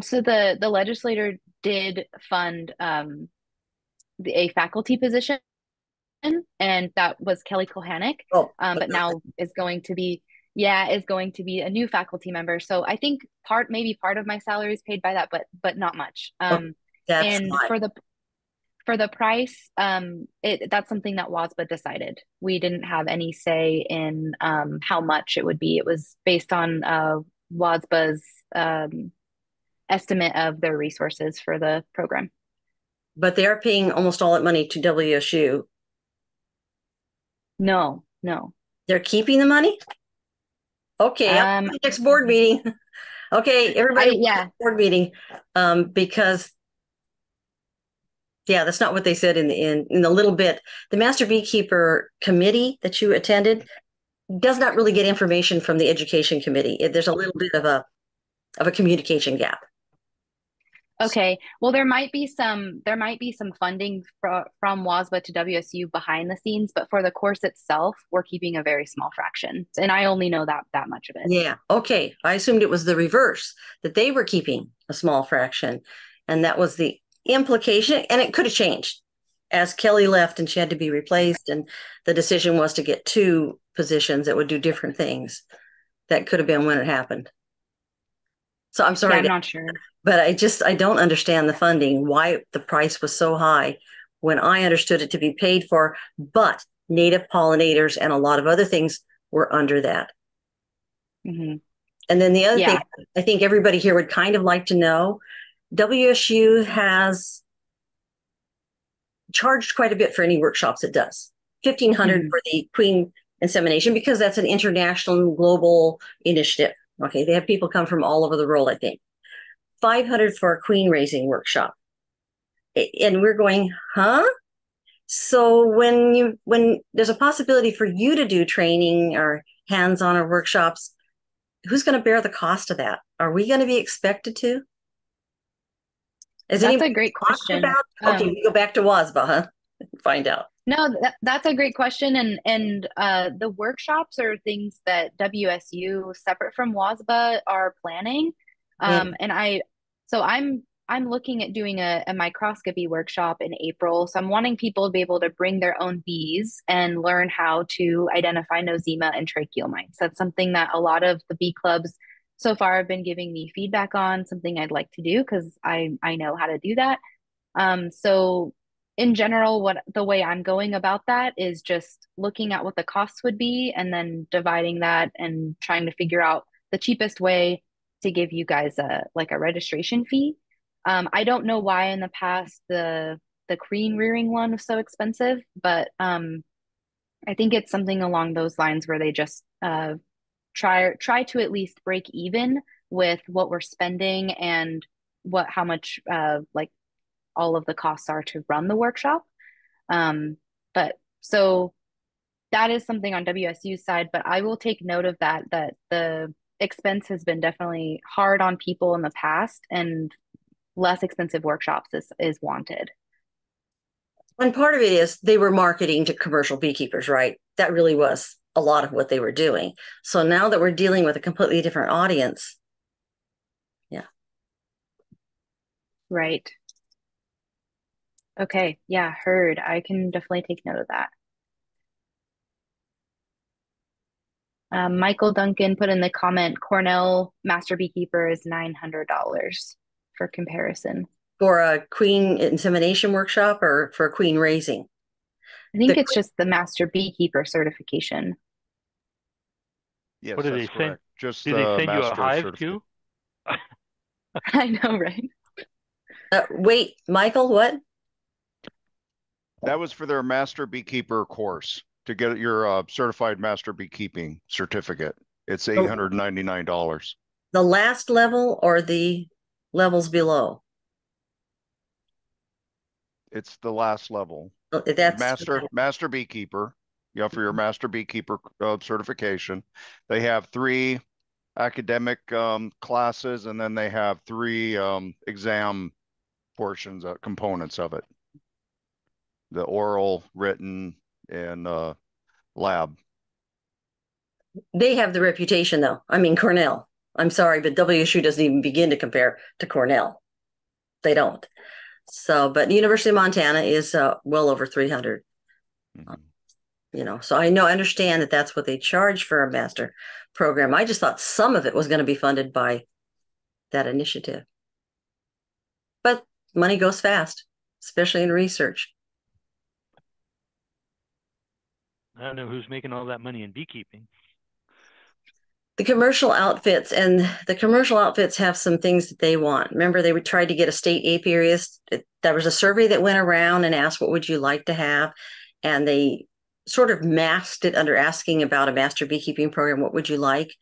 So the legislator did fund a faculty position, and that was Kelly Kohanek. But now is going to be a new faculty member. So I think maybe part of my salary is paid by that, but not much. And for the price, that's something that WASBA decided. We didn't have any say in how much it would be. It was based on WASBA's estimate of their resources for the program. But they are paying almost all that money to WSU. No. They're keeping the money? Okay, next board meeting. Okay, everybody, board meeting. Because that's not what they said in the little bit. The Master Beekeeper Committee that you attended does not really get information from the Education Committee. There's a little bit of a communication gap. Okay, well, there might be some funding from WASBA to WSU behind the scenes, but for the course itself, we're keeping a very small fraction, and I only know that much of it. Yeah, okay. I assumed it was the reverse, that they were keeping a small fraction, and that was the implication, and it could have changed as Kelly left and she had to be replaced, and the decision was to get 2 positions that would do different things. That could have been when it happened. So I'm sorry. Yeah, I'm not sure. But I don't understand the funding, why the price was so high when I understood it to be paid for, but native pollinators and a lot of other things were under that. Mm-hmm. And then the other thing I think everybody here would kind of like to know, WSU has charged quite a bit for any workshops it does. $1,500 for the queen insemination, because that's an international global initiative. Okay, they have people come from all over the world, I think. $500 for a queen raising workshop. And we're going, huh? So when there's a possibility for you to do training or hands-on or workshops, who's going to bear the cost of that? Are we going to be expected to? That's a great question. Okay, we go back to WASBA, huh? Find out. No, that's a great question. And the workshops are things that WSU, separate from WASBA, are planning. I'm looking at doing a microscopy workshop in April. So I'm wanting people to be able to bring their own bees and learn how to identify nosema and tracheal mites. That's something that a lot of the bee clubs so far have been giving me feedback on something I'd like to do because I know how to do that. So in general, what the way I'm going about that is just looking at what the costs would be and then dividing that and trying to figure out the cheapest way to give you guys a like a registration fee. I don't know why in the past the queen rearing one was so expensive, but I think it's something along those lines where they just try to at least break even with what we're spending and what how much like all of the costs are to run the workshop. But so that is something on WSU's side, but I will take note of that, that the expense has been definitely hard on people in the past and less expensive workshops is wanted. And part of it is they were marketing to commercial beekeepers, right? That really was a lot of what they were doing. So now that we're dealing with a completely different audience, yeah. Right. Okay. Yeah, heard. I can definitely take note of that. Michael Duncan put in the comment, Cornell Master Beekeeper is $900 for comparison. For a queen insemination workshop or for a queen raising? I think it's just the Master Beekeeper certification. Yes, what do that's they correct. send? Just Do they the send you a master hive certificate. too? I know, right? Wait, Michael, what? That was for their master beekeeper course to get your certified master beekeeping certificate. It's $899. The last level or the levels below? It's the last level. That's master beekeeper. Yeah, for your master beekeeper certification. They have 3 academic classes, and then they have 3 exam portions, components of it. The oral, written, and lab. They have the reputation, though. I mean, Cornell. I'm sorry, but WSU doesn't even begin to compare to Cornell. They don't. So, but University of Montana is well over 300. You know, so I understand that that's what they charge for a master program. I just thought some of it was going to be funded by that initiative. But money goes fast, especially in research. I don't know who's making all that money in beekeeping. The commercial outfits, and the commercial outfits have some things that they want. Remember, they would try to get a state apiarist. There was a survey that went around and asked, what would you like to have? And they sort of masked it under asking about a master beekeeping program. What would you like?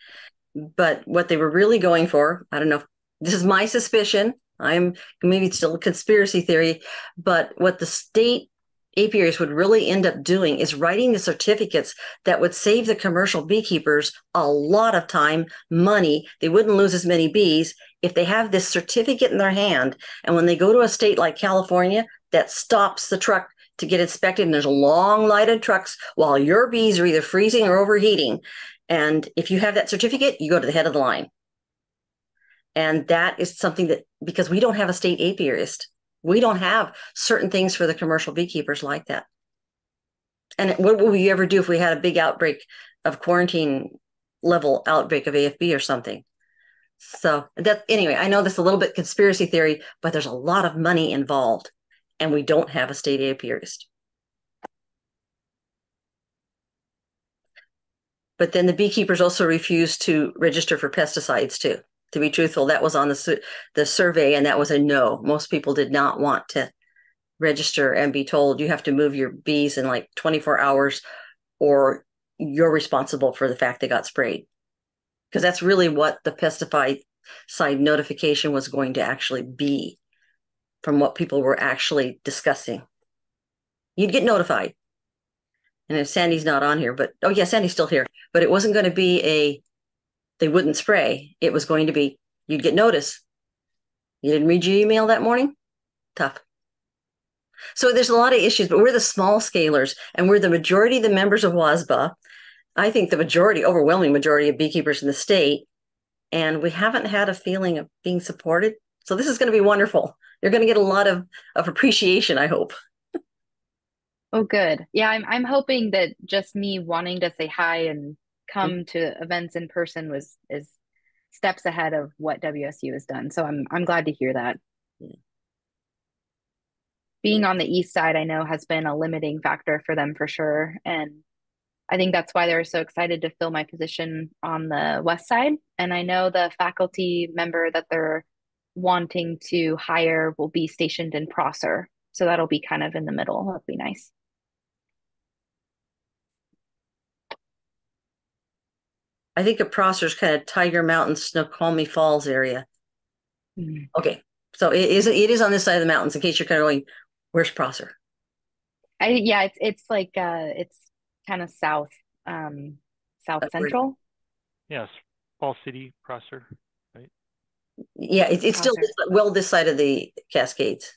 But what they were really going for, I don't know, this is my suspicion. Maybe it's still a conspiracy theory, but what the state apiaries would really end up doing is writing the certificates that would save the commercial beekeepers a lot of time, money. They wouldn't lose as many bees if they have this certificate in their hand. And when they go to a state like California that stops the truck to get inspected, and there's a long line of trucks while your bees are either freezing or overheating. And if you have that certificate, you go to the head of the line. And that is something that, because we don't have a state apiarist, we don't have certain things for the commercial beekeepers like that. And what would we ever do if we had a big outbreak of quarantine level outbreak of AFB or something? So that, anyway, I know this is a little bit conspiracy theory, but there's a lot of money involved, and we don't have a state apiarist. But then the beekeepers also refused to register for pesticides too. To be truthful, that was on the survey, and that was a no. Most people did not want to register and be told you have to move your bees in like 24 hours or you're responsible for the fact they got sprayed. Because that's really what the pesticide notification was going to actually be from what people were actually discussing. You'd get notified. And if Sandy's not on here, but, oh yeah, Sandy's still here, but it wasn't going to be they wouldn't spray. It was going to be, you'd get notice. You didn't read your email that morning? Tough. So there's a lot of issues, but we're the small scalers, and we're the majority of the members of WASBA. I think the overwhelming majority of beekeepers in the state, and we haven't had a feeling of being supported. So this is going to be wonderful. You're going to get a lot of appreciation, I hope. Oh, good. Yeah, I'm hoping that just me wanting to say hi and come to events in person is steps ahead of what WSU has done. So I'm glad to hear that. Yeah. Being on the east side, I know has been a limiting factor for them for sure. And I think that's why they're so excited to fill my position on the west side. And I know the faculty member that they're wanting to hire will be stationed in Prosser. So that'll be kind of in the middle. That'll be nice. I think of Prosser's kind of Tiger Mountain, Snoqualmie Falls area. Mm. Okay, so it is on this side of the mountains. In case you're kind of going, where's Prosser? Yeah, it's like it's kind of south south central. Yes, Fall City, Prosser, right? Yeah, it's still this side of the Cascades.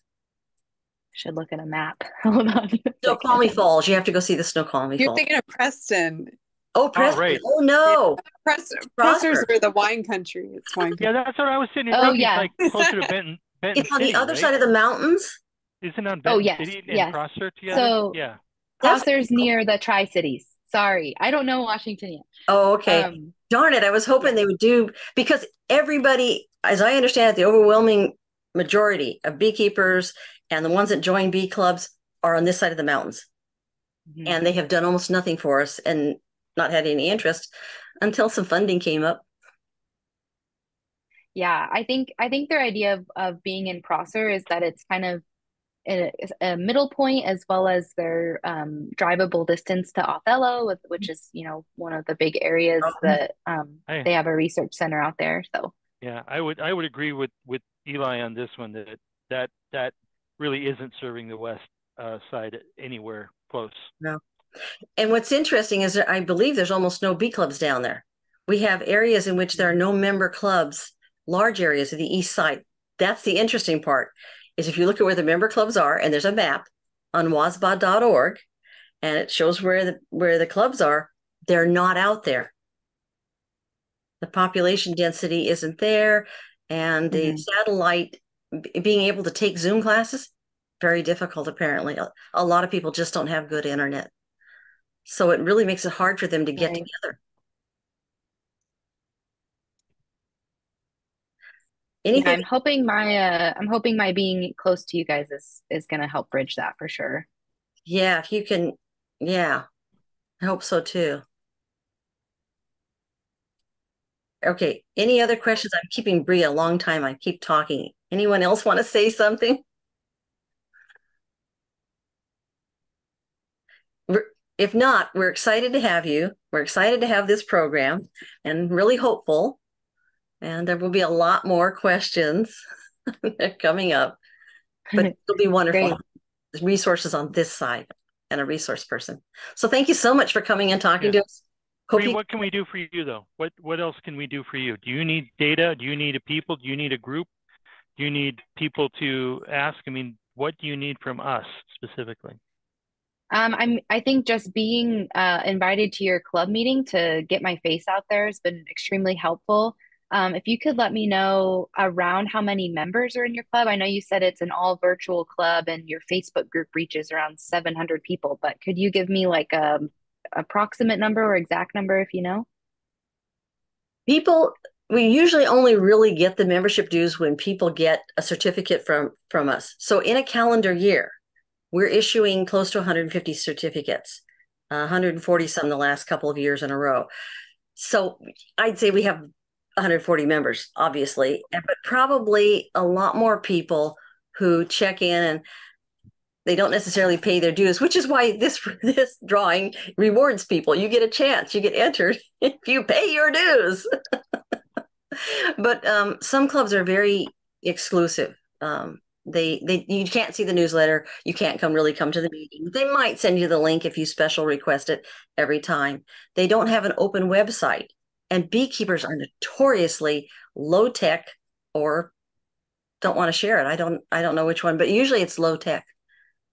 Should look at a map. Hold on. Snoqualmie Falls. You have to go see the Snoqualmie You're Falls. thinking of Preston. Oh, Preston. right. Oh no. Yeah. Prosser's where the wine country. It's wine country. Yeah, that's what I was saying. Oh, yeah. Like closer to Benton It's on City, the other right? side of the mountains. Isn't it on Oh, Benton yes, City and yes. Prosser together? So yeah. Prosser's near the Tri-Cities. Sorry, I don't know Washington yet. Oh, okay. Darn it. I was hoping they would do, because everybody, as I understand it, the overwhelming majority of beekeepers and the ones that join bee clubs are on this side of the mountains. Mhm. And they have done almost nothing for us and not had any interest until some funding came up. Yeah, I think their idea of being in Prosser is that it's kind of a middle point as well as their drivable distance to Othello, which is, you know, one of the big areas that they have a research center out there. So yeah, I would agree with Eli on this one, that really isn't serving the west side anywhere close. No. And what's interesting is that I believe there's almost no bee clubs down there. We have areas in which there are no member clubs, large areas of the east side. That's the interesting part, is if you look at where the member clubs are, and there's a map on wasba.org, and it shows where the clubs are, they're not out there. The population density isn't there, and the satellite, being able to take Zoom classes, very difficult apparently. A lot of people just don't have good internet. So it really makes it hard for them to get together. Anything? Yeah, I'm hoping my being close to you guys is going to help bridge that for sure. Yeah, if you can, yeah, I hope so too. Okay, any other questions? I'm keeping Bree a long time. I keep talking. Anyone else want to say something? If not, we're excited to have you. We're excited to have this program and really hopeful. And there will be a lot more questions coming up, but it'll be wonderful. There's resources on this side and a resource person. So thank you so much for coming and talking to us. What can we do for you though? What else can we do for you? Do you need data? Do you need a people? Do you need a group? Do you need people to ask? I mean, what do you need from us specifically? I think just being invited to your club meeting to get my face out there has been extremely helpful. If you could let me know around how many members are in your club. I know you said it's an all virtual club and your Facebook group reaches around 700 people, but could you give me like a approximate number or exact number if you know? We usually only really get the membership dues when people get a certificate from us. So in a calendar year, we're issuing close to 150 certificates, 140 some the last couple of years in a row. So I'd say we have 140 members, obviously, but probably a lot more people who check in and they don't necessarily pay their dues, which is why this drawing rewards people. You get a chance, you get entered if you pay your dues. But some clubs are very exclusive. You can't see the newsletter. You can't come to the meeting. They might send you the link if you special request it every time. They don't have an open website, and beekeepers are notoriously low tech or don't want to share it. I don't know which one, but usually it's low tech.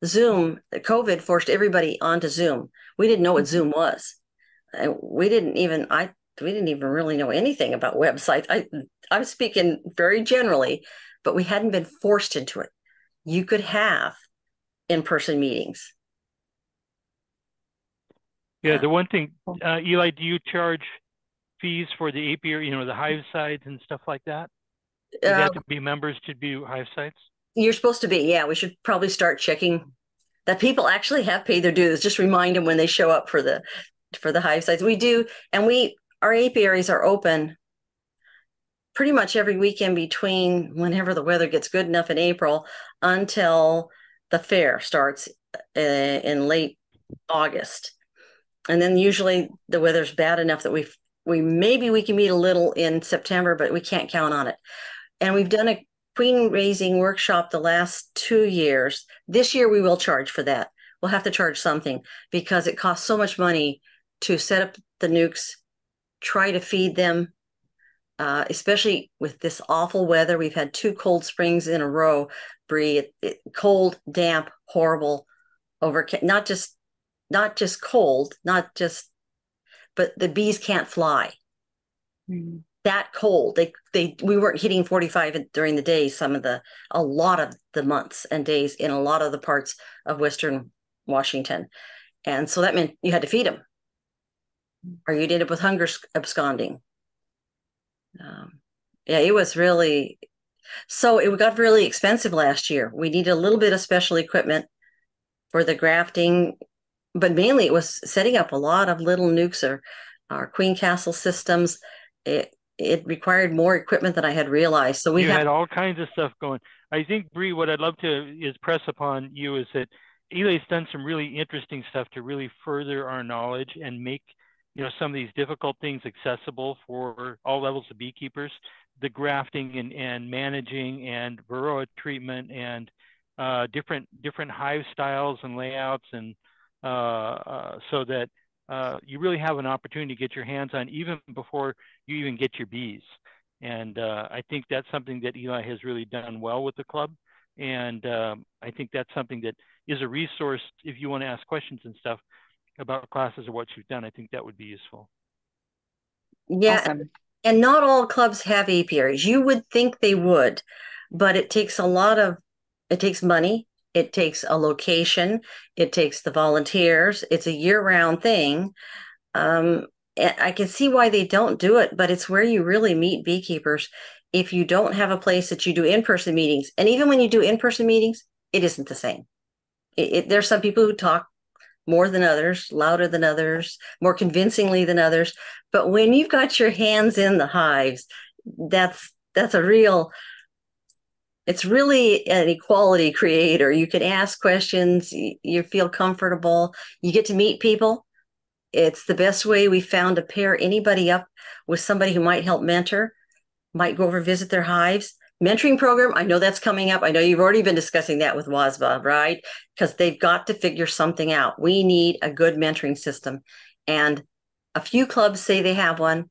Zoom, COVID forced everybody onto Zoom. We didn't know what Zoom was. We didn't even really know anything about websites. I'm speaking very generally, but we hadn't been forced into it. You could have in-person meetings. Yeah, the one thing, Eli, do you charge fees for the apiary, the hive sites and stuff like that? Do they have to be members to be hive sites? You're supposed to be, yeah. We should probably start checking that people actually have paid their dues. Just remind them when they show up for the hive sites. We do, and our apiaries are open pretty much every weekend between whenever the weather gets good enough in April until the fair starts in late August. And then usually the weather's bad enough that we maybe we can meet a little in September, but we can't count on it. And we've done a queen raising workshop the last 2 years. This year we will charge for that. We'll have to charge something because it costs so much money to set up the nukes, try to feed them, especially with this awful weather. We've had 2 cold springs in a row, Bree. Cold, damp, horrible, not just cold, but the bees can't fly. Mm-hmm. That cold. We weren't hitting 45 during the day. A lot of the months and days in a lot of the parts of Western Washington, and so that meant you had to feed them, or you'd end up with hunger absconding. Yeah, it was really. So it got really expensive last year. We needed a little bit of special equipment for the grafting, but mainly it was setting up a lot of little nukes or our queen castle systems. It required more equipment than I had realized. So we had all kinds of stuff going. I think, Bree, what I'd love to is press upon you is that Eli's done some really interesting stuff to really further our knowledge and make some of these difficult things accessible for all levels of beekeepers. The grafting and managing and varroa treatment and different hive styles and layouts, and so that you really have an opportunity to get your hands on even before you even get your bees. And I think that's something that Eli has really done well with the club. And I think that's something that is a resource if you want to ask questions and stuff about classes or what you've done. I think that would be useful. Yeah. Awesome. And not all clubs have apiaries. You would think they would, but it takes money. It takes a location. It takes the volunteers. It's a year-round thing. I can see why they don't do it, but it's where you really meet beekeepers. If you don't have a place that you do in-person meetings, and even when you do in-person meetings, it isn't the same. There's some people who talk more than others, louder than others, more convincingly than others. But when you've got your hands in the hives, it's really an equality creator. You can ask questions, you feel comfortable, you get to meet people. It's the best way we found to pair anybody up with somebody who might help mentor, might go over visit their hives. Mentoring program, I know that's coming up. I know you've already been discussing that with WSBA, right? Because they've got to figure something out. We need a good mentoring system. And a few clubs say they have one,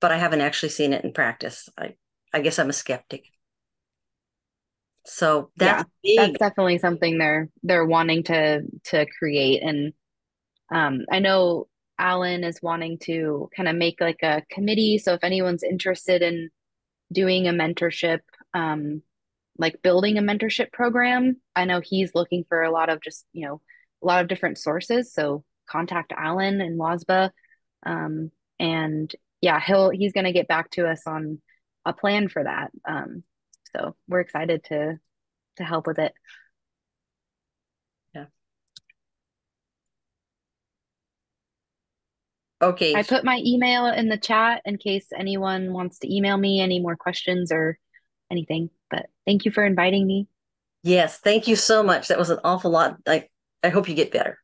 but I haven't actually seen it in practice. I guess I'm a skeptic. So that's definitely something they're wanting to create. And I know Alan is wanting to kind of make like a committee. So if anyone's interested in doing a mentorship, like building a mentorship program, I know he's looking for a lot of a lot of different sources. So contact Alan and WSBA. And yeah, he's going to get back to us on a plan for that. So we're excited to help with it. Yeah. Okay. I put my email in the chat in case anyone wants to email me any more questions or anything, but thank you for inviting me. Yes, thank you so much. That was an awful lot. I hope you get better.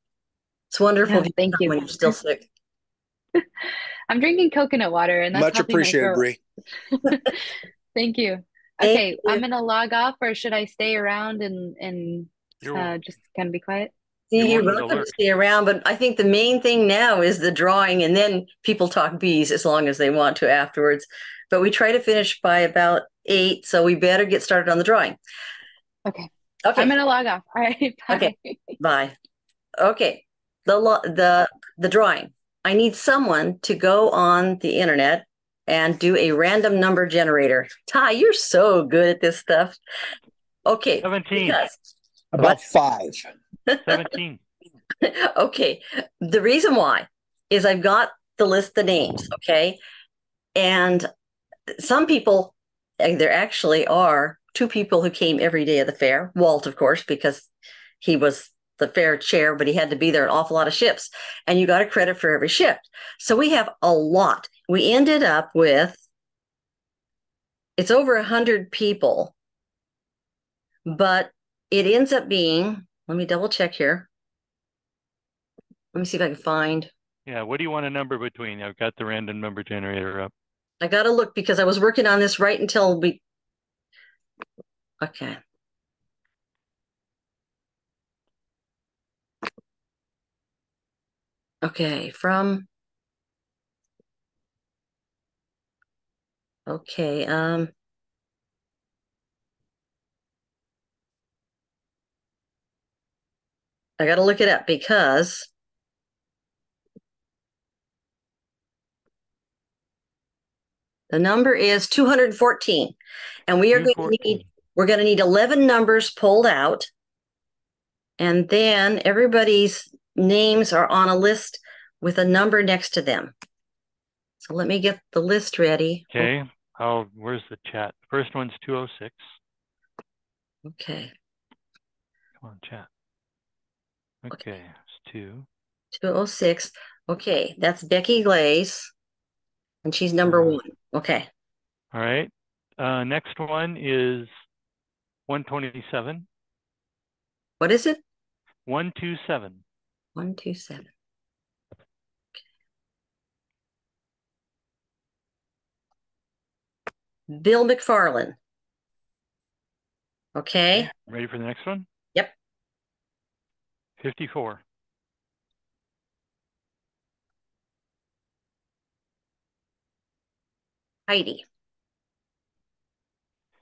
It's wonderful thank you when you're still sick. I'm drinking coconut water and that's much appreciated, Bree. Thank you. Okay, I'm gonna log off, or should I stay around and just kind of be quiet? You're welcome to stay around, but I think the main thing now is the drawing, and then people talk bees as long as they want to afterwards. But we try to finish by about 8, so we better get started on the drawing. Okay. I'm gonna log off. All right. Bye. Okay. Bye. Okay. The drawing. I need someone to go on the internet and do a random number generator. Ty, you're so good at this stuff. Okay. 17. About 5. 17. Okay. The reason why is I've got the names, okay? And some people, there actually are two people who came every day of the fair. Walt, of course, because he was the fair chair, but he had to be there an awful lot of ships. And you got a credit for every shift. So we have a lot. We ended up with, it's over 100 people, but it ends up being, let me double check here. Let me see if I can find. Yeah, what do you want a number between? I've got the random number generator up. I got to look because I was working on this right until we, okay. Okay, okay, I got to look it up because the number is 214, and we're going to need 11 numbers pulled out, and then everybody's names are on a list with a number next to them. So let me get the list ready. Okay, where's the chat? First one's 206. Okay. Come on, chat. Okay, it's 206. Okay, that's Becky Glaze, and she's number 1. Okay. All right. Next one is 127. What is it? 127. 127. Okay. Bill McFarland. Okay. Ready for the next one? Yep. 54. Heidi.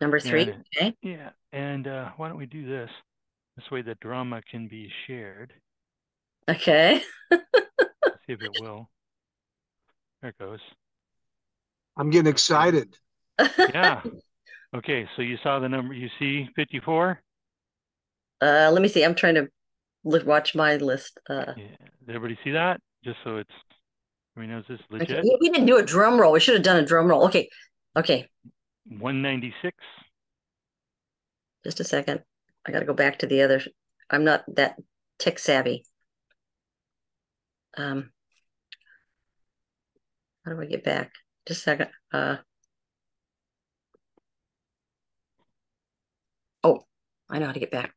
Number 3. Okay. Yeah, and why don't we do this? This way the drama can be shared. Okay. See if it will. There it goes. I'm getting excited. Yeah. Okay, so you saw the number, you see 54? Let me see. I'm trying to watch my list. Yeah. Did everybody see that? Just so it's, everybody knows this is legit. Okay. We didn't do a drum roll. We should have done a drum roll. Okay. Okay. 196. Just a second. I got to go back to the other. I'm not that tech savvy. How do I get back? Just a second. Oh, I know how to get back.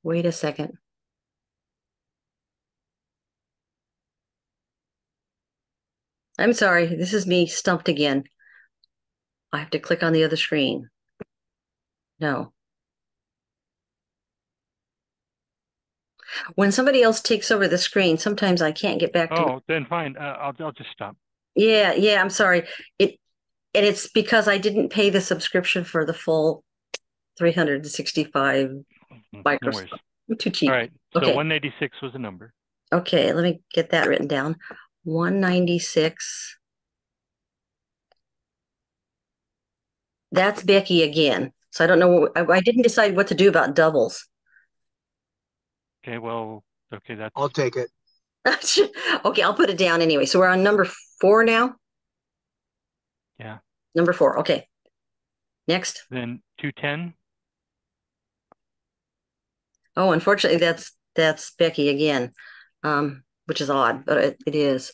Wait a second. I'm sorry. This is me stumped again. I have to click on the other screen. No. When somebody else takes over the screen, sometimes I can't get back to. Oh, then fine. I'll just stop. Yeah, I'm sorry. It's because I didn't pay the subscription for the full 365 Microsoft. No worries. I'm too cheap. All right. So okay. 196 was the number. Okay, let me get that written down. 196. That's Becky again. So I don't know. I didn't decide what to do about doubles. Okay, well, okay, that's. I'll take it. Okay, I'll put it down anyway. So we're on number 4 now? Yeah. Number 4. Okay. Next. Then 210. Oh, unfortunately, that's Becky again, which is odd, but it is.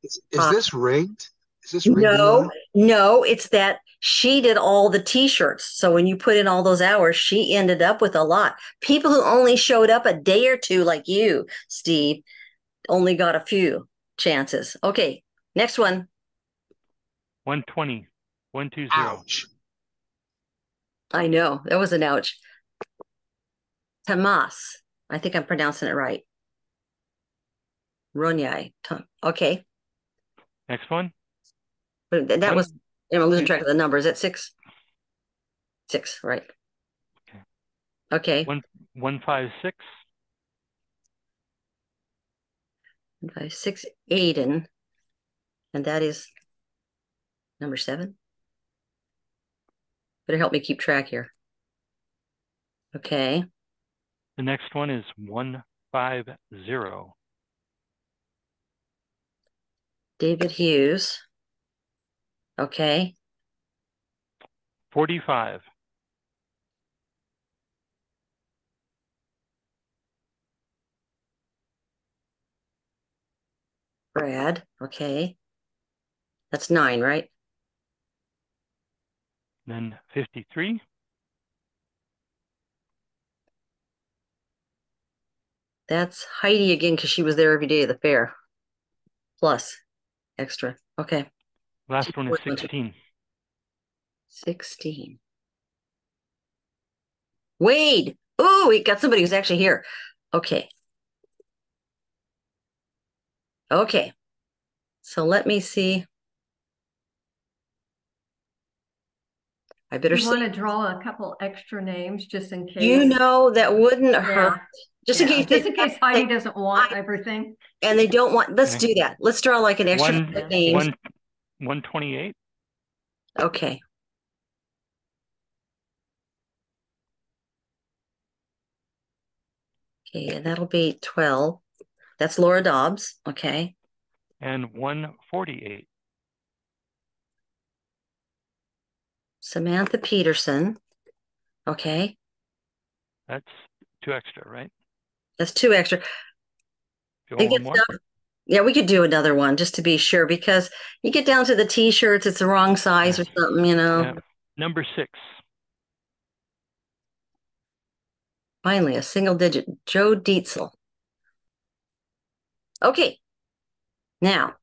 Is this rigged? Is this rigged? No, it's that she did all the t-shirts. So when you put in all those hours, she ended up with a lot. People who only showed up a day or two, like you, Steve, only got a few chances. Okay, next one. 120. 120. Ouch. I know, that was an ouch. Tamas. I think I'm pronouncing it right. Ronyai. Okay. Next one. But that was, I'm losing track of the numbers. At 6? 6, right. Okay. 156. 156, Aiden. And that is number 7. Better help me keep track here. Okay. The next one is 150. David Hughes. Okay. 45. Brad. Okay. That's 9, right? Then 53. That's Heidi again because she was there every day of the fair. Plus extra. Okay. Last one is 16. 16. Wade. Oh, we got somebody who's actually here. Okay. Okay. So let me see. I better You want to see. draw a couple extra names just in case? You know, that wouldn't hurt. Just in case Heidi doesn't want everything. And they don't want, let's Okay. do that. Let's draw like an extra names. 128. Okay. Okay, and that'll be 12. That's Laura Dobbs. Okay. And 148. Samantha Peterson. Okay. That's 2 extra, right? That's 2 extra. Do you want one more? Yeah, we could do another one just to be sure, because you get down to the t-shirts, it's the wrong size or something, you know. Yeah. Number 6. Finally, a single digit. Joe Dietzel. Okay. Now,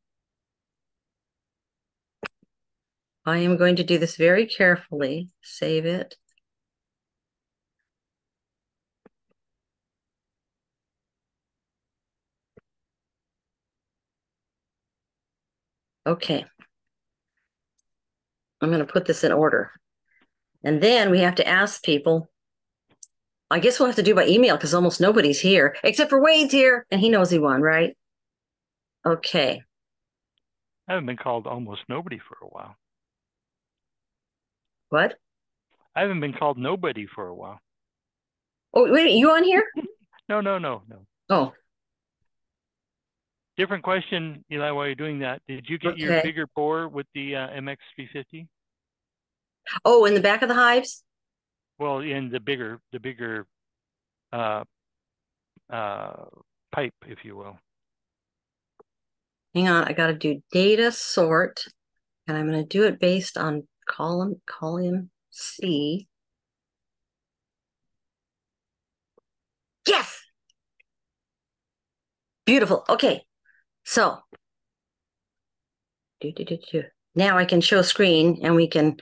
I am going to do this very carefully. Save it. Okay. I'm going to put this in order. And then we have to ask people. I guess we'll have to do by email because almost nobody's here, except for Wade's here, and he knows he won, right? Okay. I haven't been called almost nobody for a while. What? I haven't been called nobody for a while. Oh, wait, you on here? No. Oh. Different question, Eli, while you're doing that. Did you get your bigger bore with the MX350? Oh, in the back of the hives? Well, in the bigger pipe, if you will. Hang on, I got to do data sort, and I'm going to do it based on column C. Yes! Beautiful. Okay. So now I can show screen and we can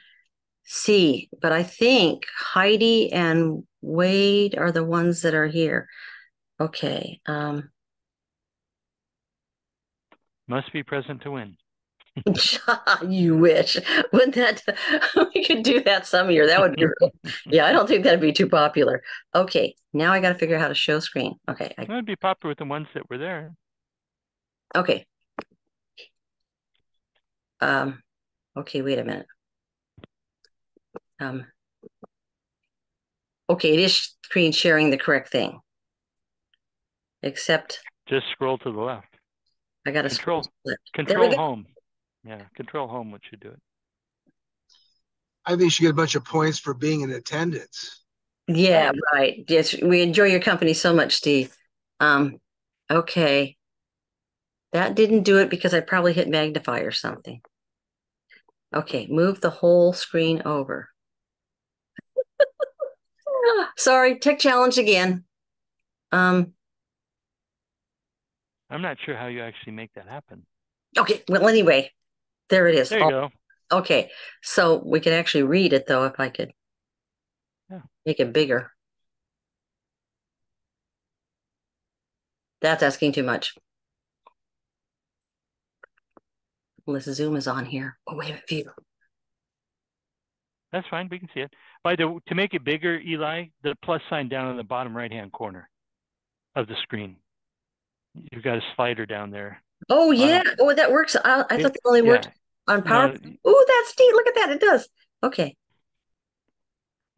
see, but I think Heidi and Wade are the ones that are here. Okay. Must be present to win. You wish. Wouldn't that we could do that some year? That would be yeah, I don't think that'd be too popular. Okay, now I got to figure out how to show screen. Okay. That would be popular with the ones that were there. Okay. Okay, wait a minute. Okay, it is screen sharing the correct thing. Except just scroll to the left. I got to control home. Yeah, control home, which should do it. I think you should get a bunch of points for being in attendance. Yeah, right. Yes, we enjoy your company so much, Steve. Okay. That didn't do it because I probably hit magnify or something. Okay, move the whole screen over. Sorry, tech challenge again. I'm not sure how you actually make that happen. Okay, well, anyway, there it is. There you go. Okay, so we could actually read it, though, if I could make it bigger. That's asking too much. Unless Zoom is on here. Oh, we have a view. That's fine. We can see it. To make it bigger, Eli, the plus sign down in the bottom right-hand corner of the screen. You've got a slider down there. Oh, yeah. Oh, that works. I thought that only worked on power. Oh, that's neat. Look at that. It does. Okay.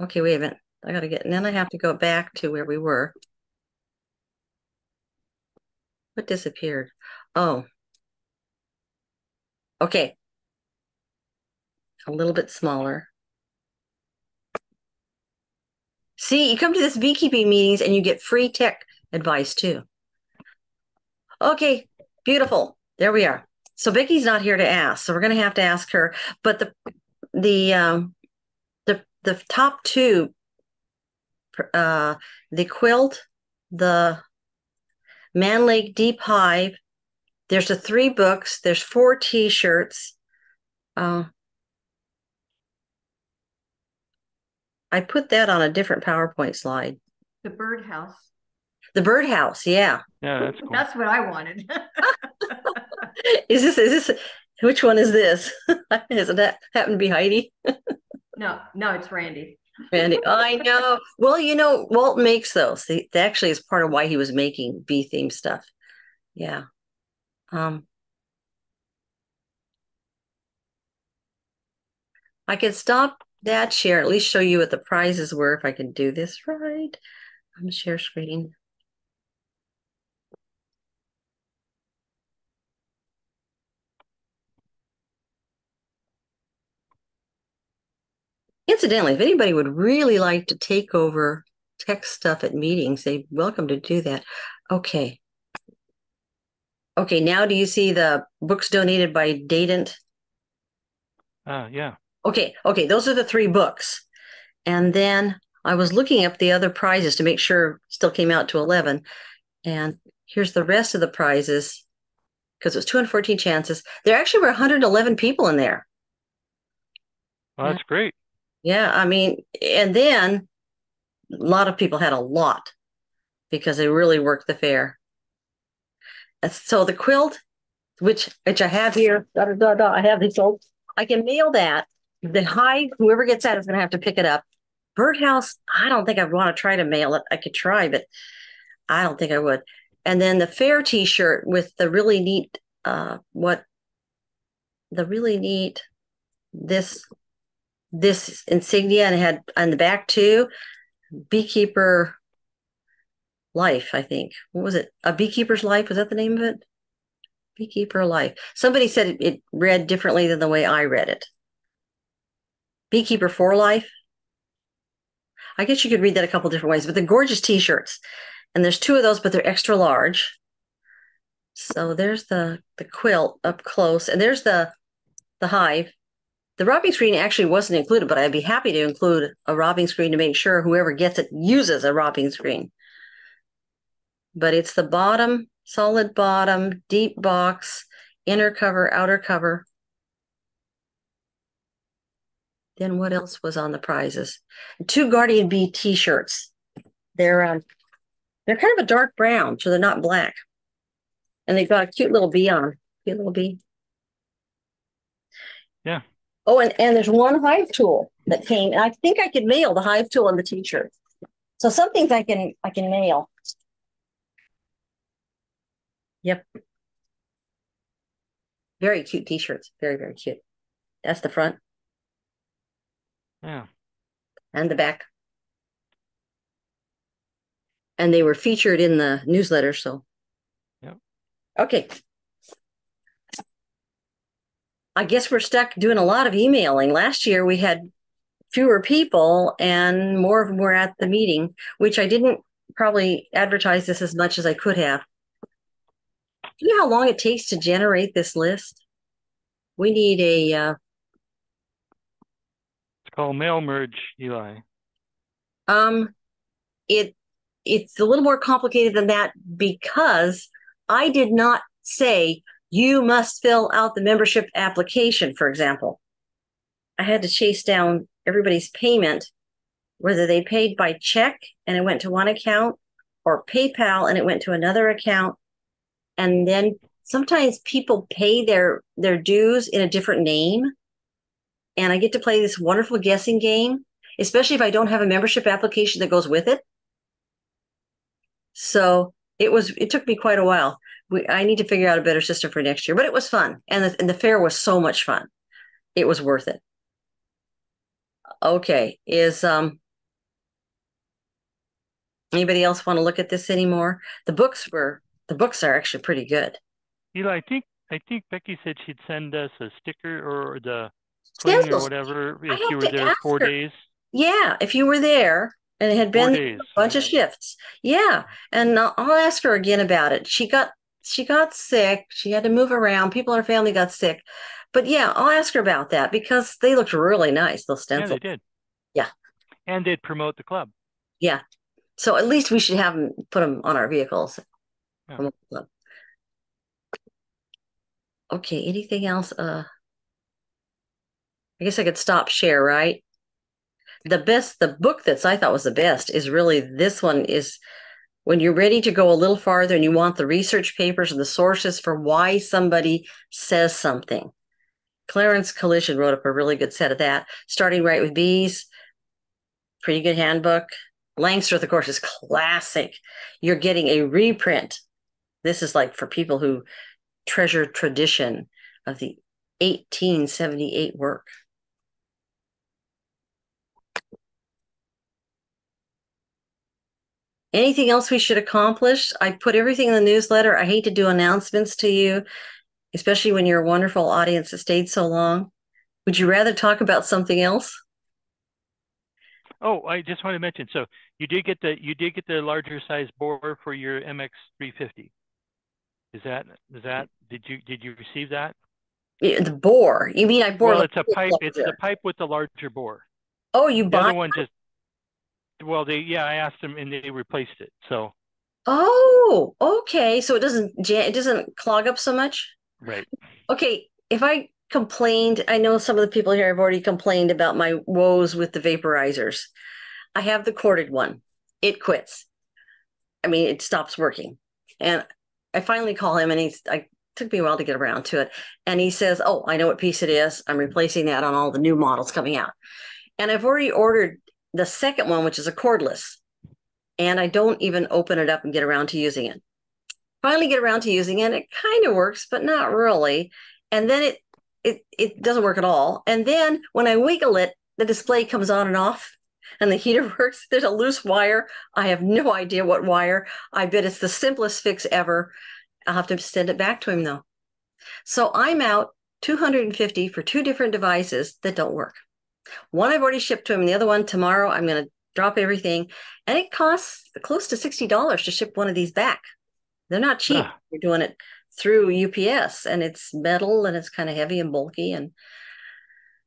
Okay, wait a minute. I gotta get, and then I have to go back to where we were. What disappeared? Oh, okay. A little bit smaller. See, you come to this beekeeping meetings and you get free tech advice too. Okay, beautiful. There we are. So Becky's not here to ask, so we're going to have to ask her. But the top two, the quilt, the Man Lake Deep Hive. There's the 3 books. There's 4 T-shirts. I put that on a different PowerPoint slide. The birdhouse. The birdhouse, yeah. Yeah, that's cool. That's what I wanted. Is this which one is this? Does that happen to be Heidi? No, it's Randy. Randy, I know. Well, Walt makes those. That actually is part of why he was making bee themed stuff. Yeah. I could stop that share, at least show you what the prizes were if I can do this right. I'm share screen. Incidentally, if anybody would really like to take over tech stuff at meetings, they're welcome to do that. Okay. Okay, now do you see the books donated by Dadent? Yeah. Okay, those are the 3 books. And then I was looking up the other prizes to make sure it still came out to 11. And here's the rest of the prizes, because it was 214 chances. There actually were 111 people in there. Well, that's great. Yeah, I mean, and then a lot of people had a lot because they really worked the fair. So the quilt, which I have here, I have these old, I can mail that. The hive, whoever gets that is going to have to pick it up. Birdhouse, I don't think I'd want to try to mail it. I could try, but I don't think I would. And then the fair T-shirt with the really neat, this insignia, and it had on the back too, Beekeeper Life, I think. What was it? A Beekeeper's Life? Was that the name of it? Beekeeper Life. Somebody said it read differently than the way I read it. Beekeeper for Life. I guess you could read that a couple different ways, but they're gorgeous T-shirts. And there's 2 of those, but they're extra large. So there's the quilt up close, and there's the hive. The robbing screen actually wasn't included, but I'd be happy to include a robbing screen to make sure whoever gets it uses a robbing screen. But it's the bottom, solid bottom, deep box, inner cover, outer cover. Then what else was on the prizes? 2 Guardian Bee T-shirts. They're kind of a dark brown, so they're not black. And they've got a cute little bee on. Cute little bee. Yeah. Oh, and there's 1 hive tool that came, and I think I could mail the hive tool on the T-shirt. So some things I can mail. Yep. Very cute T-shirts. Very, very cute. That's the front. Yeah. And the back. And they were featured in the newsletter, so. Yep. Okay. I guess we're stuck doing a lot of emailing. Last year we had fewer people and more of them were at the meeting, which I didn't probably advertise this as much as I could have. Do you know how long it takes to generate this list? We need a It's called mail merge, Eli. It's a little more complicated than that because I did not say you must fill out the membership application, for example. I had to chase down everybody's payment, whether they paid by check and it went to one account or PayPal and it went to another account. And then sometimes people pay their dues in a different name. And I get to play this wonderful guessing game, especially if I don't have a membership application that goes with it. So it took me quite a while. I need to figure out a better system for next year, but it was fun. And the fair was so much fun. It was worth it. Okay, Anybody else want to look at this anymore? The books are actually pretty good. Eli, I think Becky said she'd send us a sticker or the fling or Stencils. whatever I if have you were to there ask 4 her. days. Yeah, if you were there and it had 4 been days. a bunch of shifts. Yeah, and I'll ask her again about it. She got sick. She had to move around. People in her family got sick. But yeah, I'll ask her about that because they looked really nice, those Yeah, stencils. they did. Yeah. And they'd promote the club. Yeah. So at least we should have them put them on our vehicles. Yeah. Okay, anything else? I guess I could stop share, right? The book that's I thought was the best is really this one is when you're ready to go a little farther and you want the research papers and the sources for why somebody says something. Clarence Collision wrote up a really good set of that, starting right with bees. Pretty good handbook. Langstroth, of course, is classic. You're getting a reprint. This is like for people who treasure tradition of the 1878 work. Anything else we should accomplish? I put everything in the newsletter. I hate to do announcements to you, especially when you're a wonderful audience that stayed so long. Would you rather talk about something else? Oh, I just want to mention. So you did get the larger size bore for your MX 350. Did you receive that? The bore. You mean I bore? Well, it's a pipe. It's the pipe with the larger bore. Oh, you the buy other one just. Well, I asked them and they replaced it. So. Oh, okay. So it doesn't clog up so much? Right. Okay. If I complained, I know some of the people here have already complained about my woes with the vaporizers. I have the corded one. It quits. I mean, it stops working. And I finally call him and took me a while to get around to it. And he says, oh, I know what piece it is. I'm replacing that on all the new models coming out. And I've already ordered the second one, which is a cordless. And I don't even open it up and get around to using it. Finally get around to using it. It kind of works, but not really. And then it doesn't work at all. And then when I wiggle it, the display comes on and off and the heater works. There's a loose wire. I have no idea what wire. I bet it's the simplest fix ever. I'll have to send it back to him though. So I'm out $250 for two different devices that don't work. One I've already shipped to him, and the other one tomorrow I'm going to drop everything. And it costs close to $60 to ship one of these back. They're not cheap. You're doing it through UPS and it's metal and it's kind of heavy and bulky. And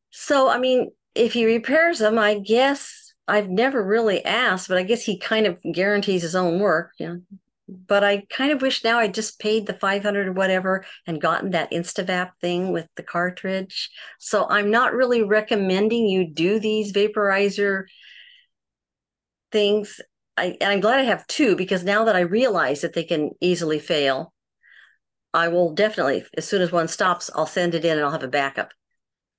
so, I mean, if he repairs them, I guess I've never really asked, but I guess he kind of guarantees his own work, you know. But I kind of wish now I just paid the $500 or whatever and gotten that InstaVap thing with the cartridge. So I'm not really recommending you do these vaporizer things. And I'm glad I have two because now that I realize that they can easily fail, I will definitely, as soon as one stops, I'll send it in and I'll have a backup.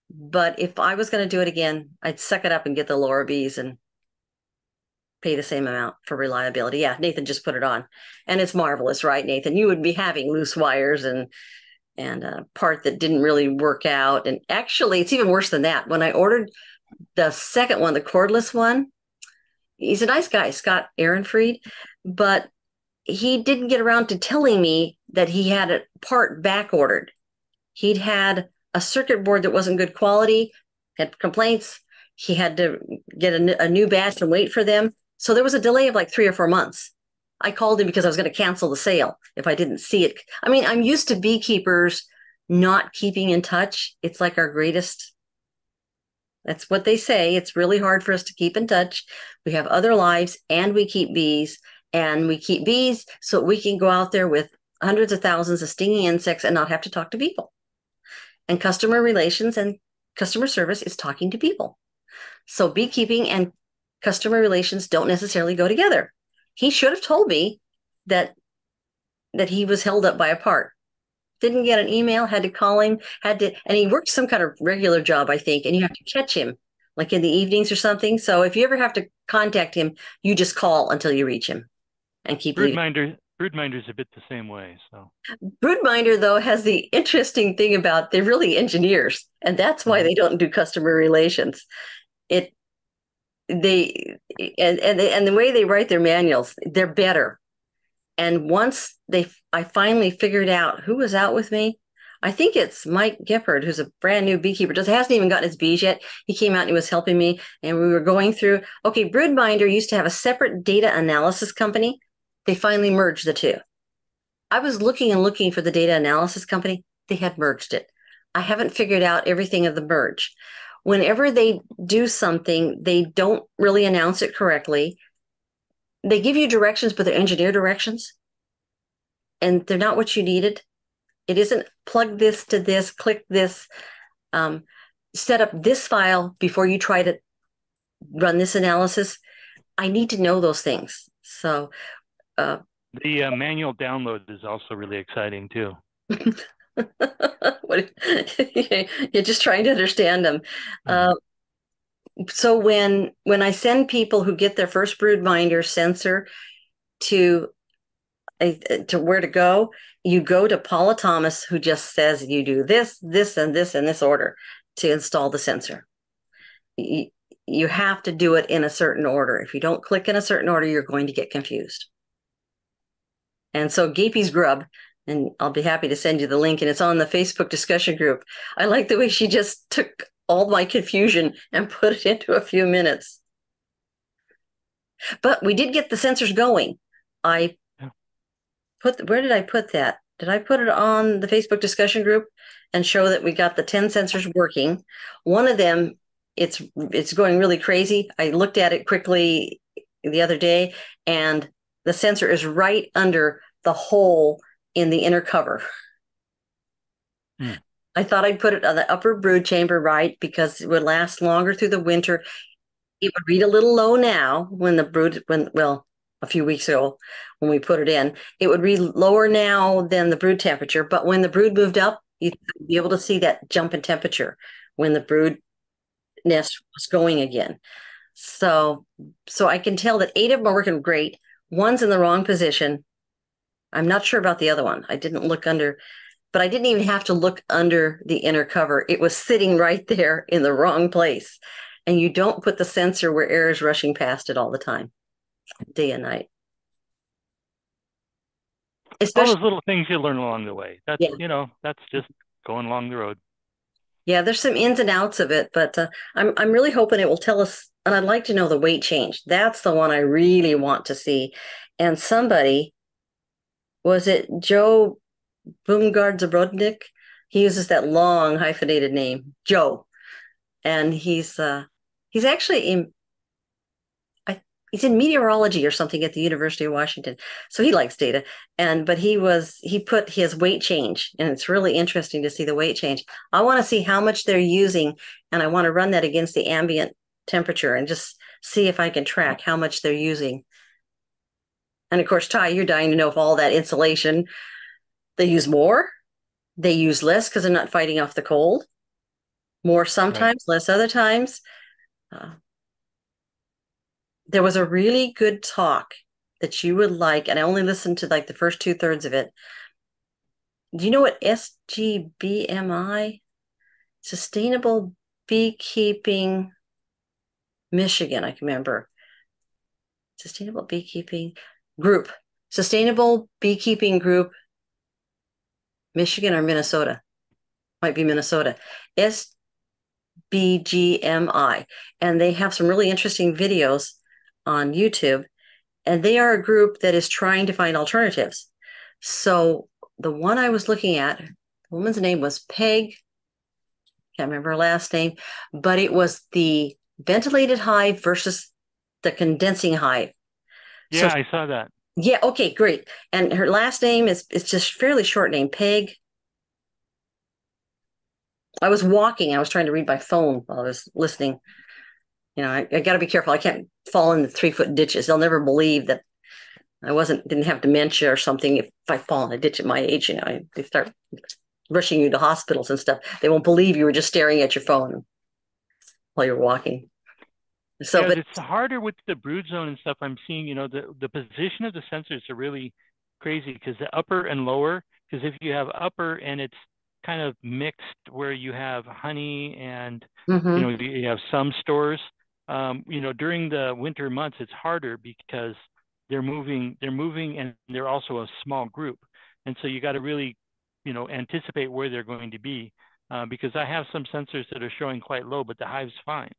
But if I was going to do it again, I'd suck it up and get the Laura Bees and pay the same amount for reliability. Yeah, Nathan just put it on. And it's marvelous, right, Nathan? You would be having loose wires and a part that didn't really work out. And actually, it's even worse than that. When I ordered the second one, the cordless one, he's a nice guy, Scott Ehrenfried, but he didn't get around to telling me that he had a part back ordered. He'd had a circuit board that wasn't good quality, had complaints. He had to get a new batch and wait for them. So there was a delay of like 3 or 4 months. I called him because I was going to cancel the sale if I didn't see it. I mean, I'm used to beekeepers not keeping in touch. It's like our greatest. That's what they say. It's really hard for us to keep in touch. We have other lives and we keep bees, and we keep bees so we can go out there with hundreds of thousands of stinging insects and not have to talk to people. And customer relations and customer service is talking to people. So beekeeping and customer relations don't necessarily go together. He should have told me that he was held up by a part. Didn't get an email, had to call him, and he worked some kind of regular job, I think, and you have to catch him like in the evenings or something. So if you ever have to contact him, you just call until you reach him and keep Broodminder's a bit the same way. So Broodminder, though, has the interesting thing about they're really engineers, and that's why they don't do customer relations. they and the way they write their manuals, they're better. And once I finally figured out who was out with me. I think it's Mike Gippard, who's a brand new beekeeper, just hasn't even gotten his bees yet. He came out and he was helping me, and we were going through. Okay, Broodminder used to have a separate data analysis company. They finally merged the two. I was looking and looking for the data analysis company. They had merged it. I haven't figured out everything of the merge. Whenever they do something, they don't really announce it correctly. They give you directions, but they're engineer directions, and they're not what you needed. It isn't plug this to this, click this, set up this file before you try to run this analysis. I need to know those things. So the manual download is also really exciting too. You're just trying to understand them. So when I send people who get their first Broodminder sensor to where to go, you go to Paula Thomas, who just says you do this, this, and this in this order to install the sensor. You have to do it in a certain order. If you don't click in a certain order, you're going to get confused. And so Gapey's Grub, and I'll be happy to send you the link, and it's on the Facebook discussion group. I like the way she just took all my confusion and put it into a few minutes. But we did get the sensors going. Where did I put that? Did I put it on the Facebook discussion group and show that we got the 10 sensors working? One of them, it's going really crazy. I looked at it quickly the other day, and the sensor is right under the hole in the inner cover. I thought I'd put it on the upper brood chamber, right, because it would last longer through the winter. It would read a little low now a few weeks ago when we put it in. It would read lower now than the brood temperature, but when the brood moved up, you'd be able to see that jump in temperature when the brood nest was going again. So I can tell that 8 of them are working great. One's in the wrong position. I'm not sure about the other one. I didn't look under, but I didn't even have to look under the inner cover. It was sitting right there in the wrong place. And you don't put the sensor where air is rushing past it all the time, day and night. Especially all those little things you learn along the way. That's, yeah. That's just going along the road. Yeah, there's some ins and outs of it, but I'm really hoping it will tell us, and I'd like to know the weight change. That's the one I really want to see. And somebody, was it Joe Baumgard-Zabrodnik? He uses that long hyphenated name, Joe. And he's actually he's in meteorology or something at the University of Washington. So he likes data. But he put his weight change, and it's really interesting to see the weight change. I want to see how much they're using, and I want to run that against the ambient temperature and just see if I can track how much they're using. And of course, Ty, you're dying to know if all that insulation, they use more, they use less because they're not fighting off the cold. More sometimes, right. Less other times. There was a really good talk that you would like, and I only listened to like the first 2/3 of it. Do you know what SGBMI? Sustainable Beekeeping Michigan, I can remember. Sustainable Beekeeping Group. Sustainable Beekeeping Group, Michigan or Minnesota? Might be Minnesota. SBGMI. And they have some really interesting videos on YouTube. And they are a group that is trying to find alternatives. So the one I was looking at, the woman's name was Peg. Can't remember her last name, but it was the ventilated hive versus the condensing hive. Yeah, so, I saw that. Yeah, okay, great. And her last name it's just fairly short name, Peg. I was walking. I was trying to read my phone while I was listening. I got to be careful. I can't fall in the 3-foot ditches. They'll never believe that I didn't have dementia or something. If I fall in a ditch at my age, they start rushing you to hospitals and stuff. They won't believe you were just staring at your phone while you're walking. So, but it's harder with the brood zone and stuff. I'm seeing, the position of the sensors are really crazy because the upper and lower, because if you have upper and it's kind of mixed where you have honey and, you have some stores, during the winter months, it's harder because they're moving, and they're also a small group. And so you got to really, anticipate where they're going to be, because I have some sensors that are showing quite low, but the hive's fine.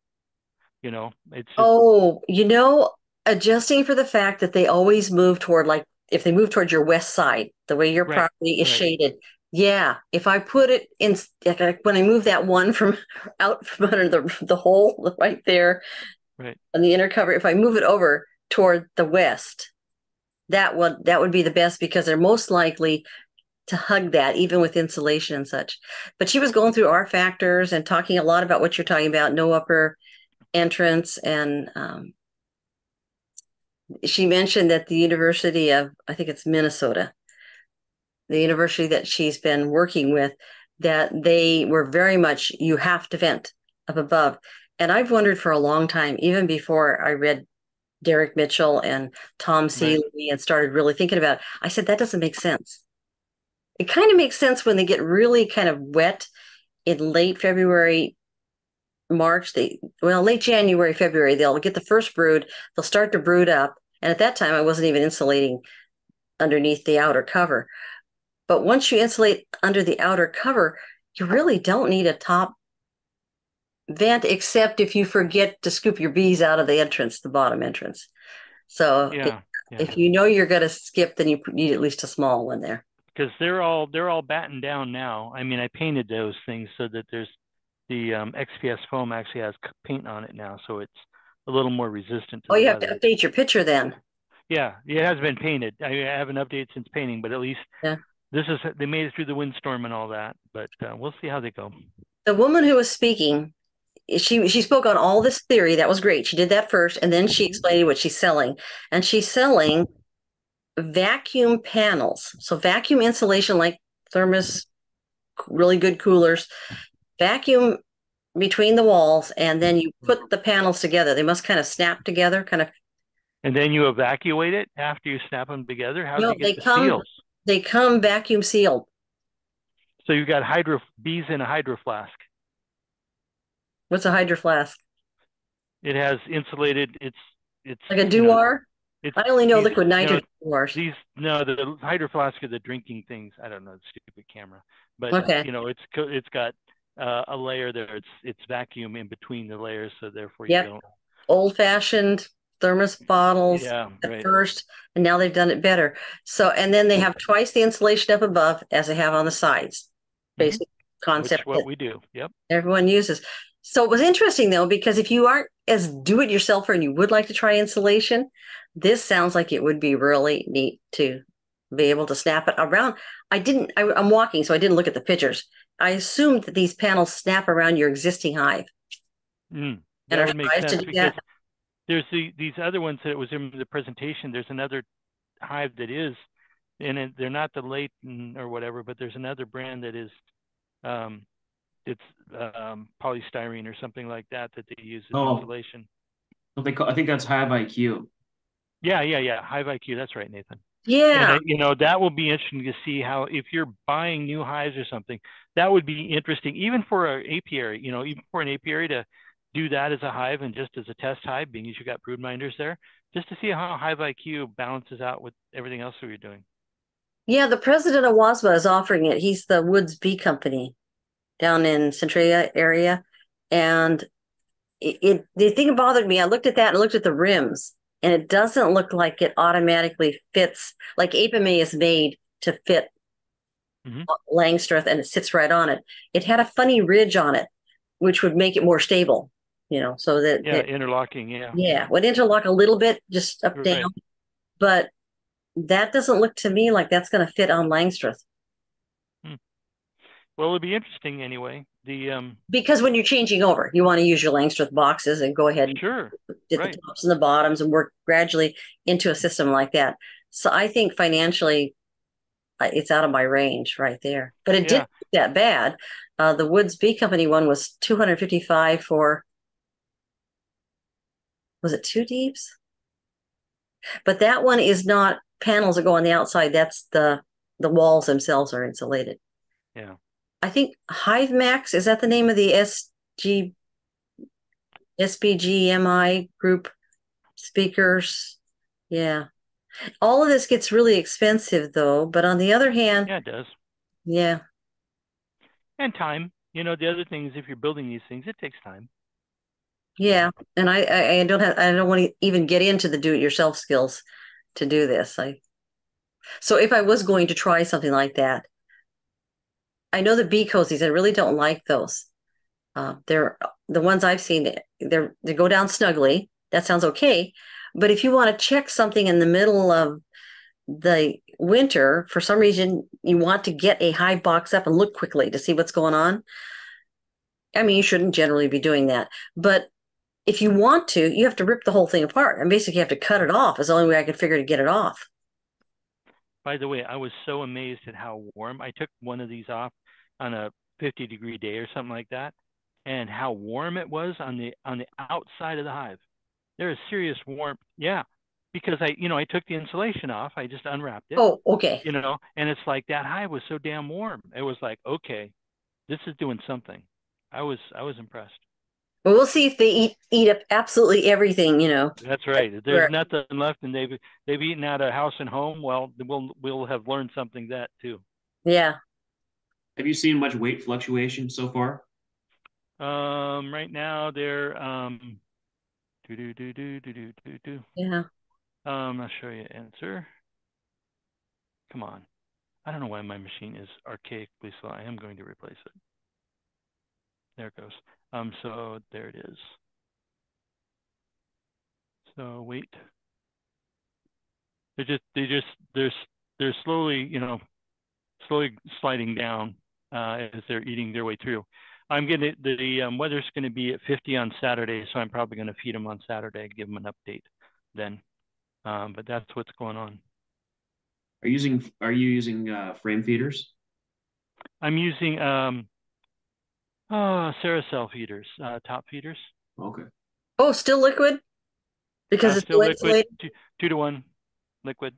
It's just, Adjusting for the fact that they always move toward, like, if they move towards your west side, the way your Right, property is right. shaded. Yeah, if I put it in, like when I move that one from out from under the hole right there right. on the inner cover, if I move it over toward the west, that would be the best, because they're most likely to hug that, even with insulation and such. But she was going through our factors and talking a lot about what you're talking about, no upper entrance, and she mentioned that the University of, I think it's Minnesota, the university that she's been working with, that they were very much, you have to vent up above. And I've wondered for a long time, even before I read Derek Mitchell and Tom Seeley and started really thinking about it, I said, that doesn't make sense. It kind of makes sense when they get really kind of wet in late February, March, late January, February, they'll get the first brood, they'll start to brood up. And at that time, I wasn't even insulating underneath the outer cover. But once you insulate under the outer cover, you really don't need a top vent, except if you forget to scoop your bees out of the bottom entrance. So if you know you're going to skip, then you need at least a small one there. Because they're all battened down now. I mean, I painted those things so that there's the XPS foam actually has paint on it now, so it's a little more resistant to you have to update your picture then. Yeah, it has been painted. I haven't updated since painting, but at least they made it through the windstorm and all that. But we'll see how they go. The woman who was speaking, she spoke on all this theory. That was great. She did that first, and then she explained what she's selling. And she's selling vacuum panels. So vacuum insulation, like thermos, really good coolers, vacuum between the walls, and then you put the panels together. They must kind of snap together, and then you evacuate it after you snap them together? How do you get the seals? They come vacuum sealed. So you've got bees in a hydro flask. What's a hydro flask? It has insulated, it's like a Duar? I only know liquid nitrogen Duars. The hydro flask are the drinking things. I don't know, the stupid camera. But it's got a layer there. It's vacuum in between the layers, so therefore you don't. Old-fashioned thermos bottles at first, and now they've done it better. So, and then they have twice the insulation up above as they have on the sides. Basic concept. Which what we do. Yep. Everyone uses. So it was interesting though, because if you aren't as do-it-yourselfer and you would like to try insulation, this sounds like it would be really neat to be able to snap it around. I'm walking, so I didn't look at the pictures. I assumed that these panels snap around your existing hive. That would make sense, because there's these other ones that was in the presentation. There's another hive that is, and they're not the Leighton or whatever, but there's another brand that is, it's polystyrene or something like that they use as insulation. So I think that's Hive IQ. Yeah. Hive IQ. That's right, Nathan. Yeah. And that will be interesting to see how, if you're buying new hives or something, that would be interesting, even for an apiary, even for an apiary to do that as a hive and just as a test hive, being as you got brood minders there, just to see how Hive IQ balances out with everything else that you're doing. Yeah, the president of WSU is offering it. He's the Woods Bee Company down in Centralia area. And the thing that bothered me, I looked at that and looked at the rims, and it doesn't look like it automatically fits, like Apame is made to fit Langstroth, and it sits right on it. It had a funny ridge on it, which would make it more stable, so that interlocking, would interlock a little bit, just up down, but that doesn't look to me like that's going to fit on Langstroth. Well, it'll be interesting anyway. Because when you're changing over, you want to use your Langstroth boxes and go ahead and get the tops and the bottoms and work gradually into a system like that. So I think financially, it's out of my range right there. But it didn't look that bad. The Woods Bee Company one was $255 for, was it 2 deeps? But that one is not panels that go on the outside. That's the walls themselves are insulated. Yeah. I think Hive Max, is that the name of the SBGMI group speakers. Yeah. All of this gets really expensive though, but on the other hand, Yeah, it does. yeah. And time. You know, the other thing is if you're building these things, it takes time. Yeah. And I don't want to even get into the do-it-yourself skills to do this. So if I was going to try something like that, I know the bee cozies, I really don't like those. They're the ones I've seen, they go down snugly. That sounds okay. But if you want to check something in the middle of the winter, for some reason, you want to get a hive box up and look quickly to see what's going on. I mean, you shouldn't generally be doing that. But if you want to, you have to rip the whole thing apart and basically have to cut it off. Is the only way I could figure to get it off. By the way, I was so amazed at how warm. I took one of these off on a 50-degree day or something like that, and how warm it was on the outside of the hive. There is serious warmth. Yeah, because I took the insulation off. I just unwrapped it. Oh, okay. And it's like that hive was so damn warm. It was like, okay, this is doing something. I was impressed. Well, we'll see if they eat up absolutely everything, That's right. If there's nothing left, and they've eaten out of house and home. Well, we'll have learned something that too. Yeah. Have you seen much weight fluctuation so far? Right now they're Yeah. I'll show you answer. Come on. I don't know why my machine is archaically slow. I am going to replace it. There it goes. So there it is. So wait. They're slowly, slowly sliding down as they're eating their way through. I'm getting the weather's going to be at 50 on Saturday, so I'm probably going to feed them on Saturday, give them an update then. But that's what's going on. Are you using frame feeders? I'm using Ceracell feeders, top feeders. Okay. Oh, still liquid? Because it's still liquid, insulated? 2-to-1 liquid.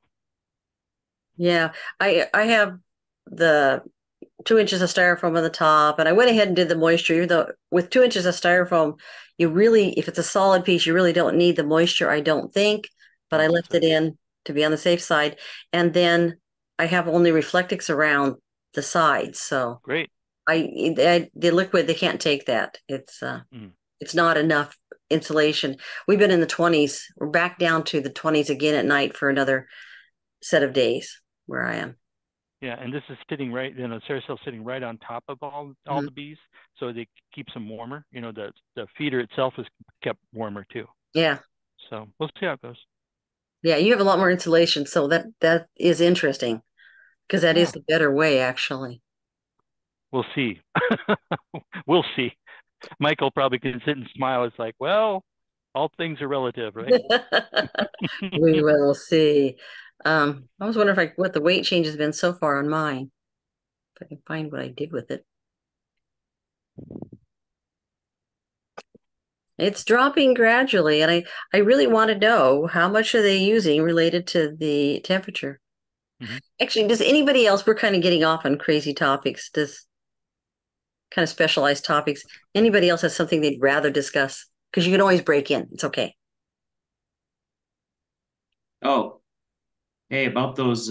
Yeah, I have the 2 inches of styrofoam on the top, and I went ahead and did the moisture, even though with 2 inches of styrofoam, you really, if it's a solid piece, you really don't need the moisture, I don't think, but I left it in to be on the safe side. And then I have only Reflectix around the sides, so great. The liquid, they can't take that. It's not enough insulation. We've been in the 20s. We're back down to the 20s again at night for another set of days where I am. Yeah, and this is sitting right, Ceracell sitting right on top of all the bees, so it keeps them warmer. The feeder itself is kept warmer too. Yeah. So we'll see how it goes. Yeah, you have a lot more insulation, so that is interesting, because that is the better way, actually. We'll see. We'll see. Michael probably can sit and smile. It's like, well, all things are relative, right? We will see. I was wondering what the weight change has been so far on mine. If I can find what I did with it. It's dropping gradually, and I really want to know how much are they using related to the temperature. Actually, does anybody else, we're kind of getting off on crazy topics, kind of specialized topics. Anybody else has something they'd rather discuss? Because you can always break in. It's okay. Oh, hey, about those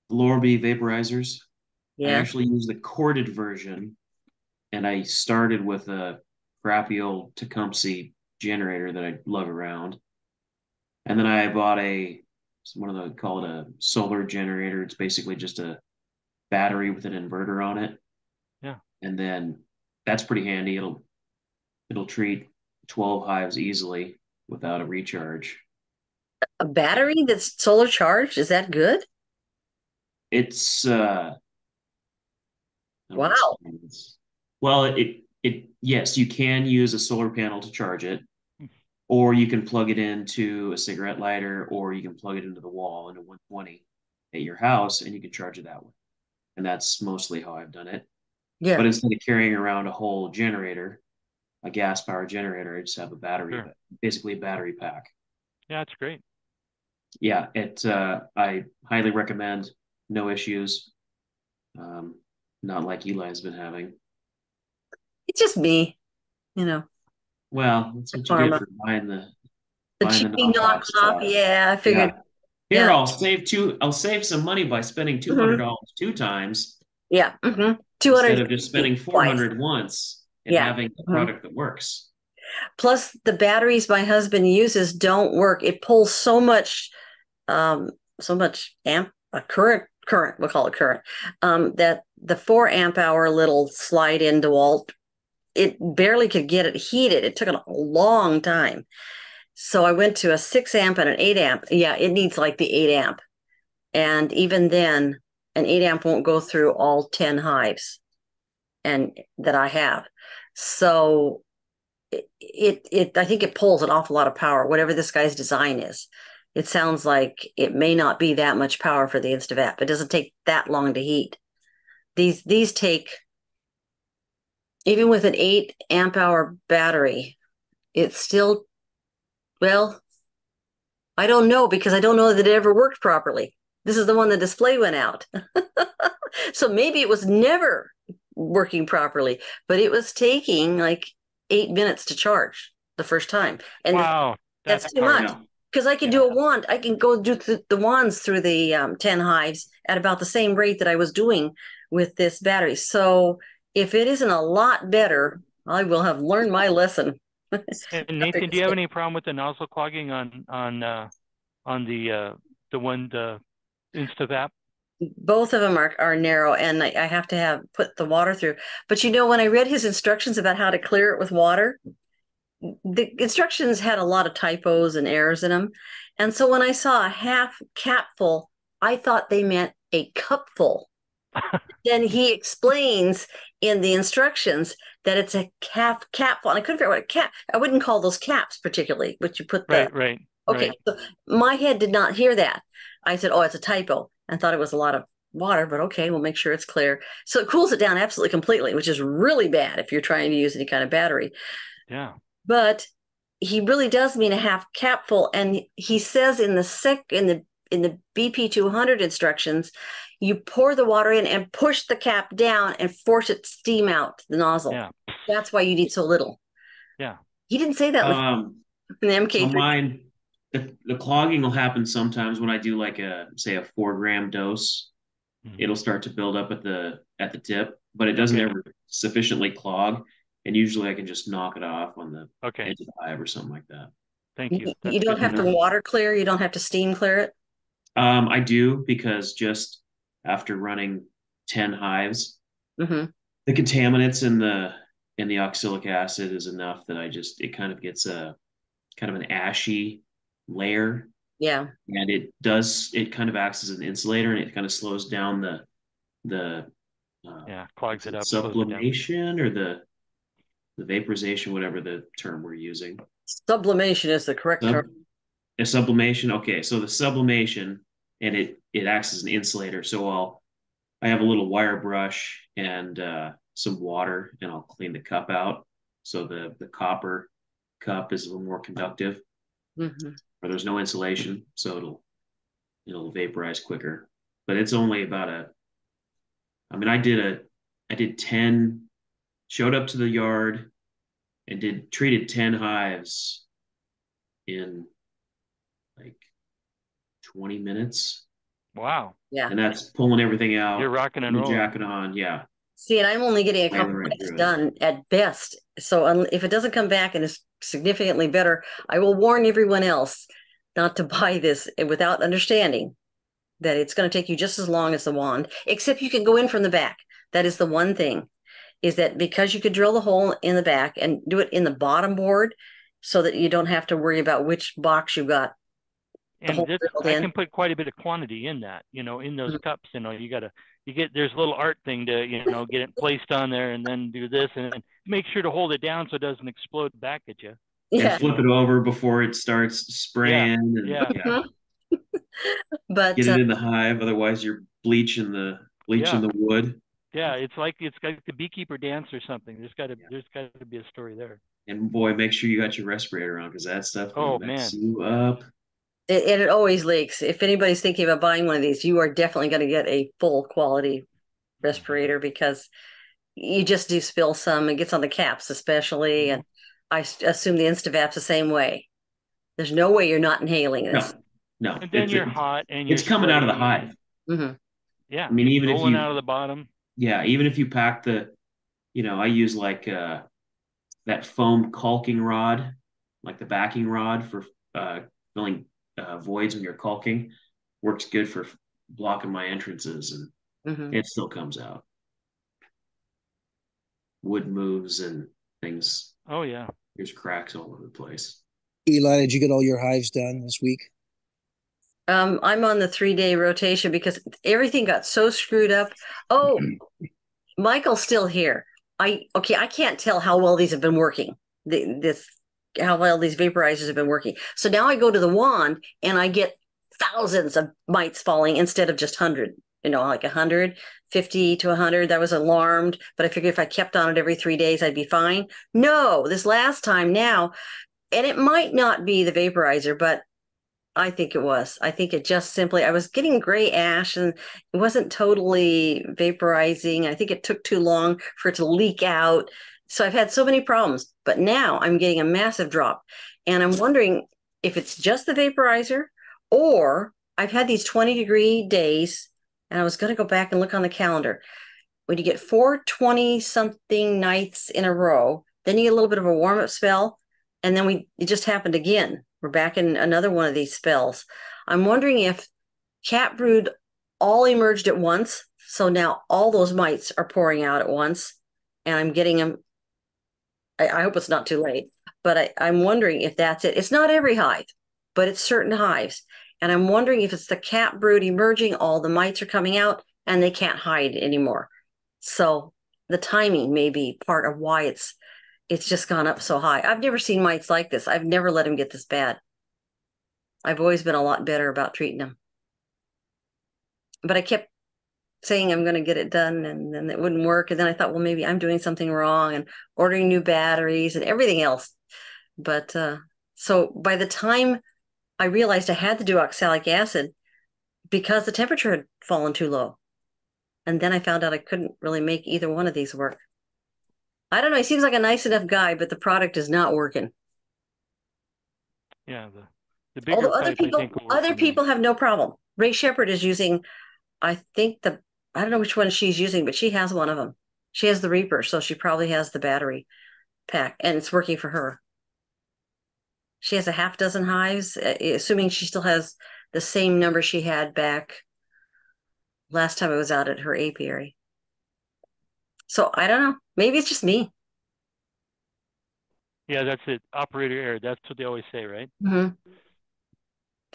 Lorby vaporizers. Yeah. I actually use the corded version, and I started with a crappy old Tecumseh generator that I lug around. And then I bought call it a solar generator. It's basically just a battery with an inverter on it. Yeah. And then that's pretty handy. It'll treat 12 hives easily without a recharge. A battery that's solar charged? Is that good? It's wow. Well, yes, you can use a solar panel to charge it, or you can plug it into a cigarette lighter, or you can plug it into the wall into 120 at your house, and you can charge it that way. And that's mostly how I've done it. Yeah. But instead of carrying around a whole generator, a gas powered generator, I just have a battery, basically a battery pack. Yeah, it's great. Yeah, I highly recommend. No issues. Not like Eli's been having. It's just me, Well, that's what you Pharma. get for buying The the cheapy knockoff knockoff. stuff. Yeah, I figured. Yeah. Here, Yeah. I'll save some money by spending $200 two times Yeah. 200 instead of just spending 400 once and Yeah. having a product that works. Plus, the batteries my husband uses don't work. It pulls so much current, we'll call it current, that the 4 amp hour little slide in DeWalt, it barely could get it heated. It took a long time. So I went to a 6 amp and an 8 amp. Yeah, it needs like the 8 amp. And even then, an 8 amp won't go through all 10 hives and that I have. So I think it pulls an awful lot of power, whatever this guy's design is. It sounds like it may not be that much power for the InstaVap. It doesn't take that long to heat. These take, even with an 8 amp hour battery, it's still, well, I don't know, because I don't know that it ever worked properly. This is the one the display went out. So maybe it was never working properly, but it was taking like 8 minutes to charge the first time. And wow, that's too much. Because I can do a wand. I can go do the wands through the 10 hives at about the same rate that I was doing with this battery. So if it isn't a lot better, I will have learned my lesson. And Nathan, do you have any problem with the nozzle clogging on the InstaVap? Both of them are narrow, and I have to put the water through. But when I read his instructions about how to clear it with water, the instructions had a lot of typos and errors in them. And so when I saw a half capful, I thought they meant a cupful. Then he explains in the instructions that it's a capful. And I couldn't figure out what a cap. I wouldn't call those caps particularly, but you put the right. Okay, so my head did not hear that. I said, oh, it's a typo, and thought it was a lot of water, but okay, we'll make sure it's clear. So it cools it down absolutely completely, which is really bad if you're trying to use any kind of battery. Yeah. But he really does mean a half capful, and he says in the BP200 instructions, you pour the water in and push the cap down and force it to steam out the nozzle. Yeah. That's why you need so little. Yeah. He didn't say that in the MK3. So mine, the clogging will happen sometimes when I do like say a 4-gram dose. It'll start to build up at the tip, but it doesn't ever sufficiently clog. And usually I can just knock it off on the edge of the hive or something like that. Thank you. You don't have to water clear. You don't have to steam clear it. I do, because just after running 10 hives, the contaminants in the oxalic acid is enough that it kind of gets a kind of an ashy layer. Yeah. And it kind of acts as an insulator, and it kind of slows down the clogs it up. Sublimation or the vaporization, whatever the term we're using. Sublimation is the correct term. A sublimation. Okay. So the sublimation, and it acts as an insulator. So I have a little wire brush and some water, and I'll clean the cup out. So the copper cup is a little more conductive, or there's no insulation, so it'll vaporize quicker. But it's only about I did 10, showed up to the yard and treated 10 hives in like 20 minutes. Wow. Yeah. And that's pulling everything out. You're rocking and rolling. Jacket on. Yeah. See, and I'm only getting a couple minutes done at best. So if it doesn't come back and is significantly better, I will warn everyone else not to buy this without understanding that it's going to take you just as long as the wand, except you can go in from the back. That is the one thing, is that because you could drill the hole in the back and do it in the bottom board so that you don't have to worry about which box you got. And I can put quite a bit of quantity in that, in those cups. There's a little art thing to, get it placed on there and then do this and make sure to hold it down so it doesn't explode back at you. Yeah. And flip it over before it starts spraying. But get it in the hive, otherwise you're bleaching the wood. Yeah, it's like the beekeeper dance or something. There's got to be a story there. And boy, make sure you got your respirator on, because that stuff will mess you up. It always leaks. If anybody's thinking about buying one of these, you are definitely going to get a full quality respirator, because you just do spill some. It gets on the caps especially, and I assume the Instavap's the same way. There's no way you're not inhaling this. No. And then you're hot and you're it's coming out of the hive. Yeah. I mean, even if rolling you out of the bottom. Yeah, even if you pack the, I use like that foam caulking rod, like the backing rod for filling voids when you're caulking. Works good for blocking my entrances, and it still comes out. Wood moves and things. Oh yeah. There's cracks all over the place. Eli, did you get all your hives done this week? I'm on the 3-day rotation because everything got so screwed up. Oh, Michael's still here. I can't tell how well these have been working. How well these vaporizers have been working. So now I go to the wand and I get thousands of mites falling instead of just 100. Like 150 to 100. That was alarmed, but I figured if I kept on it every 3 days, I'd be fine. No, this last time now, and it might not be the vaporizer, but I think it was. I think it just simply, I was getting gray ash and it wasn't totally vaporizing. I think it took too long for it to leak out. So I've had so many problems, but now I'm getting a massive drop. And I'm wondering if it's just the vaporizer or I've had these 20-degree days and I was going to go back and look on the calendar. When you get 420-something nights in a row, then you get a little bit of a warm-up spell. And then it just happened again. We're back in another one of these spells. I'm wondering if cat brood all emerged at once. So now all those mites are pouring out at once and I'm getting them. I hope it's not too late, but I'm wondering if that's it. It's not every hive, but it's certain hives. And I'm wondering if it's the cat brood emerging, all the mites are coming out and they can't hide anymore. So the timing may be part of why it's just gone up so high. I've never seen mites like this. I've never let them get this bad. I've always been a lot better about treating them. But I kept saying I'm going to get it done and then it wouldn't work. And then I thought, well, maybe I'm doing something wrong and ordering new batteries and everything else. But so by the time I realized I had to do oxalic acid because the temperature had fallen too low. And then I found out I couldn't really make either one of these work. I don't know. He seems like a nice enough guy, but the product is not working. Yeah, the bigger Although pipe, I think, other people have no problem. Ray Shepherd is using, I think I don't know which one she's using, but she has one of them. She has the Reaper, so she probably has the battery pack, and it's working for her. She has a half dozen hives, assuming she still has the same number she had back last time I was out at her apiary. So I don't know. Maybe it's just me. Yeah, that's it. Operator error. That's what they always say, right?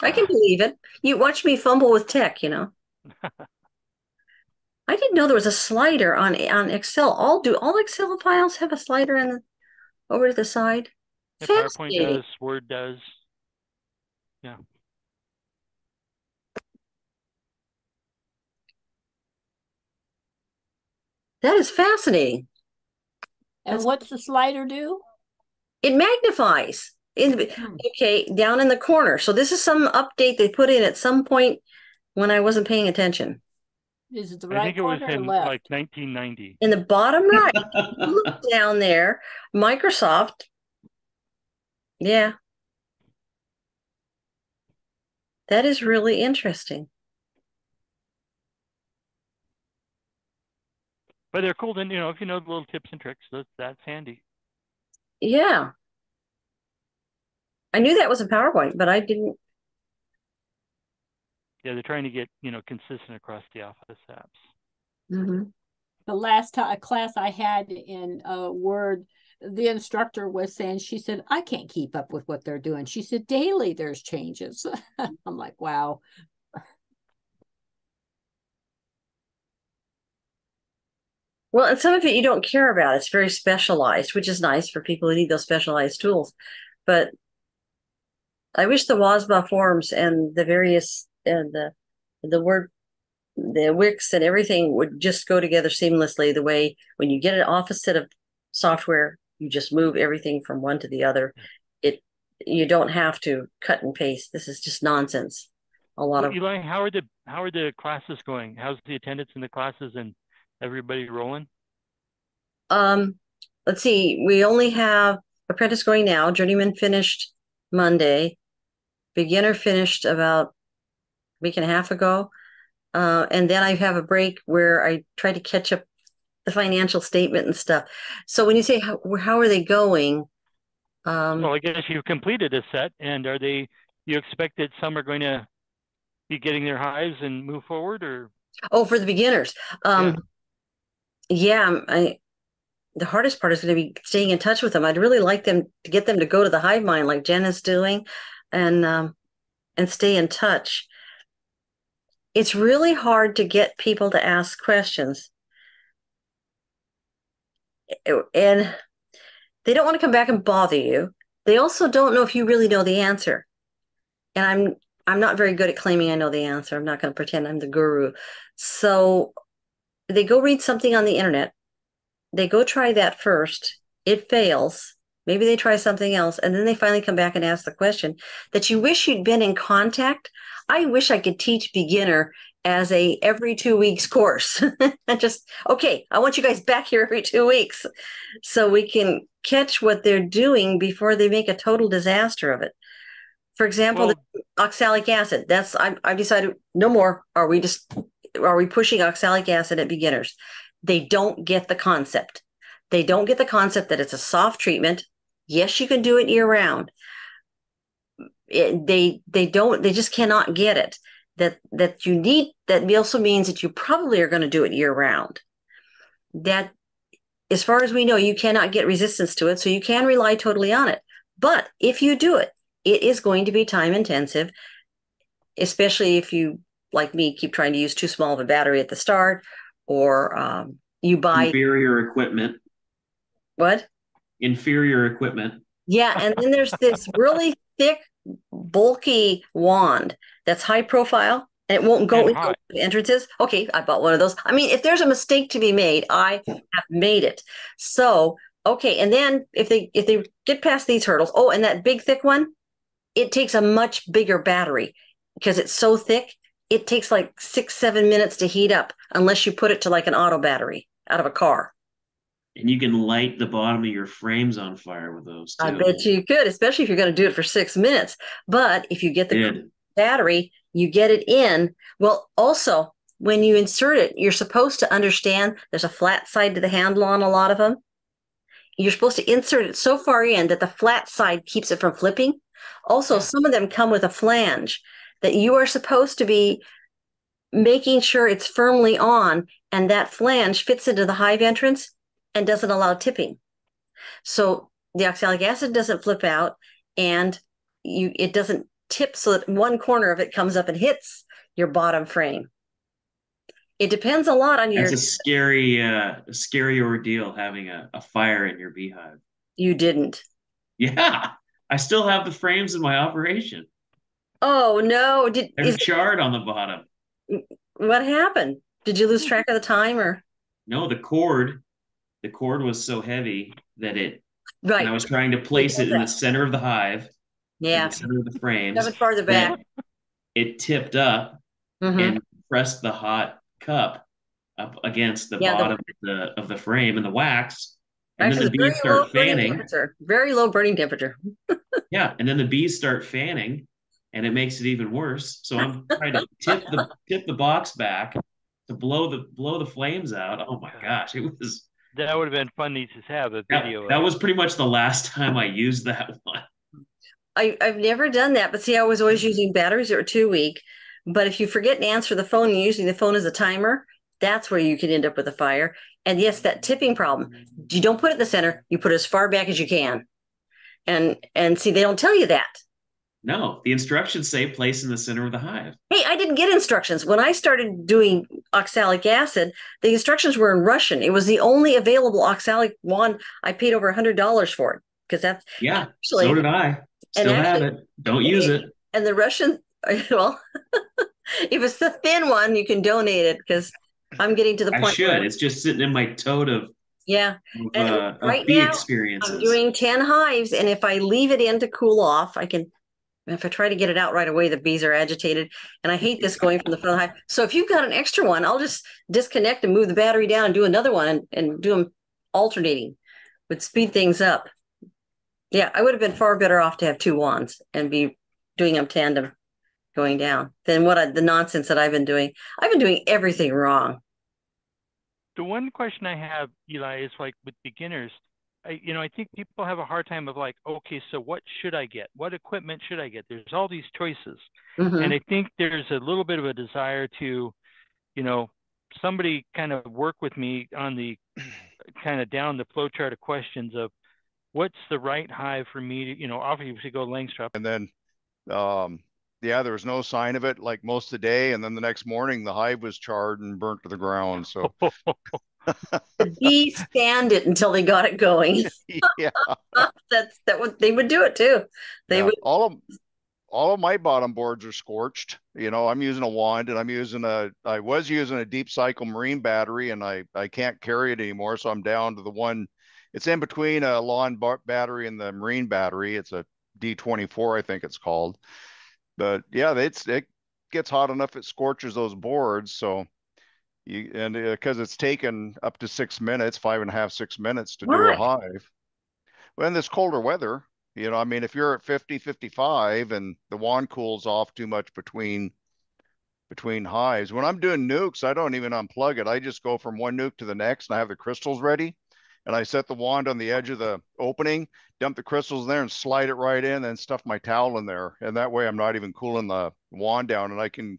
I can believe it. You watch me fumble with tech, I didn't know there was a slider on Excel. All Excel files have a slider over to the side? Yeah, PowerPoint does, Word does. Yeah. That is fascinating. And what's the slider do? It magnifies. Okay, down in the corner. So this is some update they put in at some point when I wasn't paying attention. Is it the I right think it was corner or in left? like 1990. In the bottom right, look down there, Microsoft. Yeah. That is really interesting. But they're cool. Then, if you know the little tips and tricks, that's handy. Yeah. I knew that was a PowerPoint, but I didn't. Yeah, they're trying to get, consistent across the office apps. The last class I had in Word, the instructor was saying, she said, I can't keep up with what they're doing. She said, daily there's changes. I'm like, wow. Well, and some of it you don't care about. It's very specialized, which is nice for people who need those specialized tools. But I wish the WASBA forms and the various and the Word, the Wix and everything would just go together seamlessly. The way when you get an office set of software, you just move everything from one to the other. You don't have to cut and paste. This is just nonsense. Eli, how are the classes going? How's the attendance in the classes and everybody rolling? Let's see. We only have apprentice going now. Journeyman finished Monday. Beginner finished about a week and a half ago. And then I have a break where I try to catch up the financial statement and stuff. So when you say how are they going? Well, I guess you completed a set, and you expect that some are going to be getting their hives and move forward, or? Oh, for the beginners. Yeah, the hardest part is going to be staying in touch with them. I'd really like them to get them to go to the hive mind like Jen is doing, and stay in touch. It's really hard to get people to ask questions, and they don't want to come back and bother you. They also don't know if you really know the answer. And I'm not very good at claiming I know the answer. I'm not going to pretend I'm the guru. So they go read something on the internet. They go try that first. It fails. Maybe they try something else. And then they finally come back and ask the question that you wish you'd been in contact. I wish I could teach beginner as a every 2 weeks course. And just, okay, I want you guys back here every 2 weeks so we can catch what they're doing before they make a total disaster of it. For example, the oxalic acid, I've decided no more. Are we pushing oxalic acid at beginners? They don't get the concept. They don't get the concept that it's a soft treatment. Yes, you can do it year round. They just cannot get it. That also means that you probably are going to do it year round. That, as far as we know, you cannot get resistance to it, so you can rely totally on it. But if you do it, it is going to be time intensive, especially if you, like me, keep trying to use too small of a battery at the start, or you buy inferior equipment. What? Inferior equipment. Yeah, and then there's this really thick, bulky wand that's high profile, and it won't go into the entrances. Okay, I bought one of those. I mean, if there's a mistake to be made, I have made it. So, okay, and then if they get past these hurdles, and that big thick one, it takes a much bigger battery because it's so thick. It takes like 6-7 minutes to heat up unless you put it to like an auto battery out of a car. And you can light the bottom of your frames on fire with those too. I bet you could, especially if you're going to do it for 6 minutes. But if you get the battery, you get it in. Well, also, when you insert it, you're supposed to understand there's a flat side to the handle on a lot of them. You're supposed to insert it so far in that the flat side keeps it from flipping. Also, some of them come with a flange that you are supposed to be making sure it's firmly on, and that flange fits into the hive entrance and doesn't allow tipping. So the oxalic acid doesn't flip out, and it doesn't tip so that one corner of it comes up and hits your bottom frame. It depends a lot on That's a scary ordeal, having a fire in your beehive. You didn't. Yeah, I still have the frames in my operation. Oh no! There's charred on the bottom. What happened? Did you lose track of the time, or? No, the cord was so heavy that Right. And I was trying to place it in the center of the hive. Yeah. In the center of the frames. Have it farther back. It tipped up and pressed the hot cup up against the bottom of the frame and the wax. And then the bees start fanning. Very low burning temperature. Yeah, and then the bees start fanning, and it makes it even worse. So I'm trying to tip the box back to blow the flames out. Oh my gosh, it was. That would have been fun to have a video. That was pretty much the last time I used that one. I've never done that, but see, I was always using batteries that were 2 week. But if you forget to answer the phone and you're using the phone as a timer, that's where you can end up with a fire. And yes, that tipping problem. You don't put it in the center. You put it as far back as you can. And see, they don't tell you that. No, the instructions say place in the center of the hive. Hey, I didn't get instructions. When I started doing oxalic acid, the instructions were in Russian. It was the only available oxalic wand. I paid over $100 for it because that's so did I. Still have it. Don't use it. And the Russian, well, if it's the thin one, you can donate it because I'm getting to the point. I should. It's just sitting in my tote of right bee now, experiences. I'm doing 10 hives, and if I leave it in to cool off, I can. If I try to get it out right away, the bees are agitated, and I hate this going from the front of the hive. So if you've got an extra one, I'll just disconnect and move the battery down and do another one and do them alternating. Would speed things up. Yeah, I would have been far better off to have two wands and be doing them tandem going down than the nonsense that I've been doing. I've been doing everything wrong. The one question I have, Eli, is like with beginners, I think people have a hard time of like, okay, so what should I get? What equipment should I get? There's all these choices. And I think there's a little bit of a desire to, somebody kind of work with me on the kind of down the flow chart of questions of what's the right hive for me to, obviously go Langstroth. And then, there was no sign of it like most of the day. And then the next morning, the hive was charred and burnt to the ground. So the bees scanned it until they got it going. Yeah, That's what they would do it too. They would. All of my bottom boards are scorched. I'm using a wand, and I was using a deep cycle marine battery, and I can't carry it anymore. So I'm down to the one. It's in between a lawn battery and the marine battery. It's a D24, I think it's called. But yeah, it gets hot enough it scorches those boards. So because it's taken up to 6 minutes, 5.5, 6 minutes to do a hive. Well, in this colder weather, if you're at 50, 55 and the wand cools off too much between hives, when I'm doing nukes, I don't even unplug it. I just go from one nuke to the next and I have the crystals ready. And I set the wand on the edge of the opening, dump the crystals there and slide it right in and stuff my towel in there. And that way I'm not even cooling the wand down, and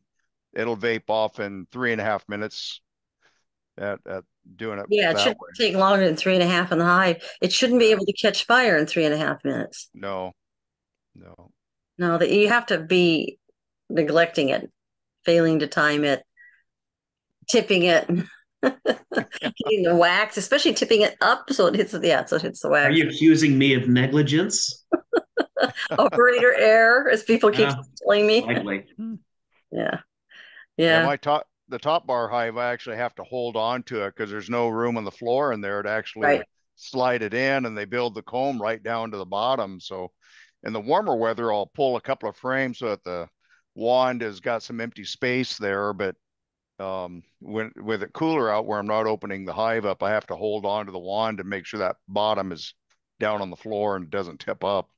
it'll vape off in 3.5 minutes at doing it. Yeah, it shouldn't take longer than 3.5 in the hive. It shouldn't be able to catch fire in 3.5 minutes. No. No, that you have to be neglecting it, failing to time it, tipping it, hitting the wax, especially tipping it up so it hits the wax. Are you accusing me of negligence? Operator error, as people keep telling me. Likely. Yeah. The top bar hive, I actually have to hold on to it because there's no room on the floor in there to actually slide it in, and they build the comb right down to the bottom. So in the warmer weather, I'll pull a couple of frames so that the wand has got some empty space there. But with it cooler out where I'm not opening the hive up, I have to hold on to the wand and make sure that bottom is down on the floor and doesn't tip up.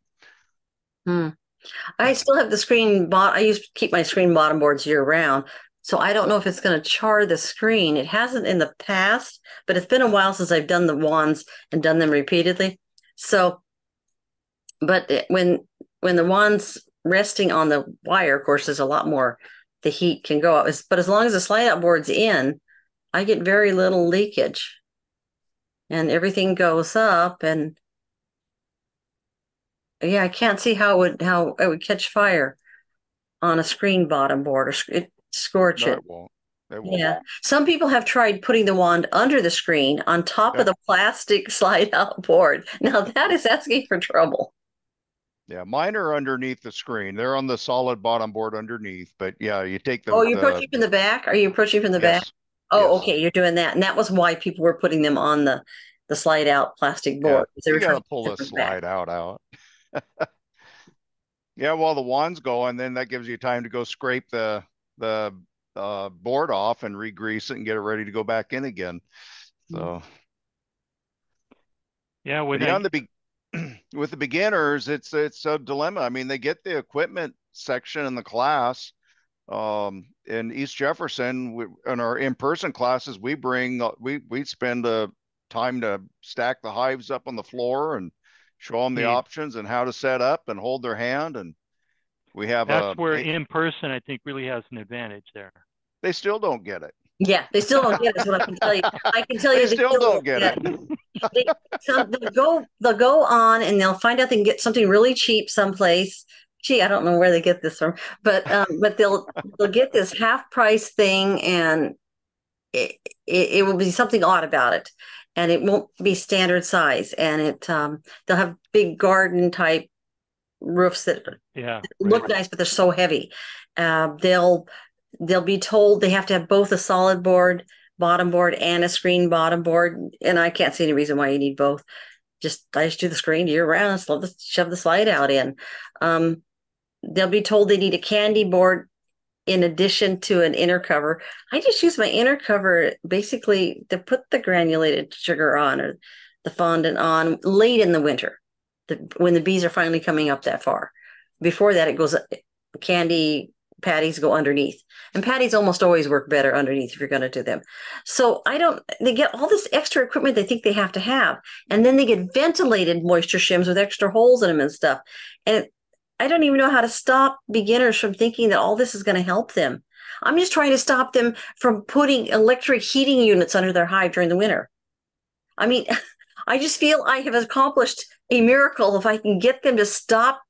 I still have the screen I used to keep my screen bottom boards year round. So I don't know if it's going to char the screen. It hasn't in the past, but it's been a while since I've done the wands and done them repeatedly. So, but when the wand's resting on the wire, of course, there's a lot more, the heat can go up. But as long as the slide out board's in, I get very little leakage. And everything goes up, and I can't see how it would catch fire on a screen bottom board or scorch it. It won't. Yeah. Some people have tried putting the wand under the screen on top of the plastic slide out board. Now that is asking for trouble. Yeah, mine are underneath the screen. They're on the solid bottom board underneath. But yeah, you take the. Oh, you're approaching from the back? Are you approaching from the back? Oh, okay. You're doing that. And that was why people were putting them on the slide out plastic board. You got to pull the slide out. Yeah, while the wand's going, then that gives you time to go scrape the board off and re-grease it and get it ready to go back in again. So yeah, with the beginners, it's a dilemma. I mean, they get the equipment section in the class. In East Jefferson, in our in-person classes, we spend time to stack the hives up on the floor and show them the options and how to set up and hold their hand. And we have that's where in person, I think, really has an advantage there. They still don't get it. Yeah, they still don't get it. Is what I can tell you. I can tell you they still don't get it. They'll go on and they'll find out they can get something really cheap someplace. Gee, I don't know where they get this from, but they'll get this half price thing, and it will be something odd about it, and it won't be standard size, and they'll have big garden type roofs that look nice, but they're so heavy. They'll be told they have to have both a solid board bottom board and a screen bottom board, and I can't see any reason why you need both. I just do the screen year round, shove the slide out in. They'll be told they need a candy board in addition to an inner cover. I just use my inner cover basically to put the granulated sugar on or the fondant on late in the winter. when the bees are finally coming up that far. Before that, it goes candy patties go underneath, and patties almost always work better underneath if you're going to do them. So they get all this extra equipment they think they have to have, and then they get ventilated moisture shims with extra holes in them and stuff. And I don't even know how to stop beginners from thinking that all this is going to help them. I'm just trying to stop them from putting electric heating units under their hive during the winter. I mean, I just feel I have accomplished a miracle if I can get them to stop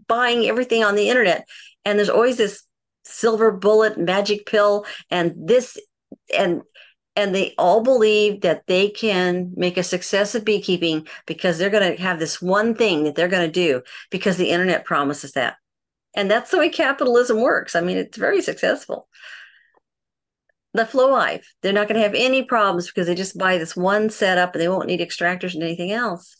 buying everything on the internet. And there's always this silver bullet magic pill and this, and they all believe that they can make a success of beekeeping because they're going to have this one thing that they're going to do because the internet promises that. And that's the way capitalism works. I mean, it's very successful. The flow hive, they're not going to have any problems because they just buy this one setup and they won't need extractors and anything else.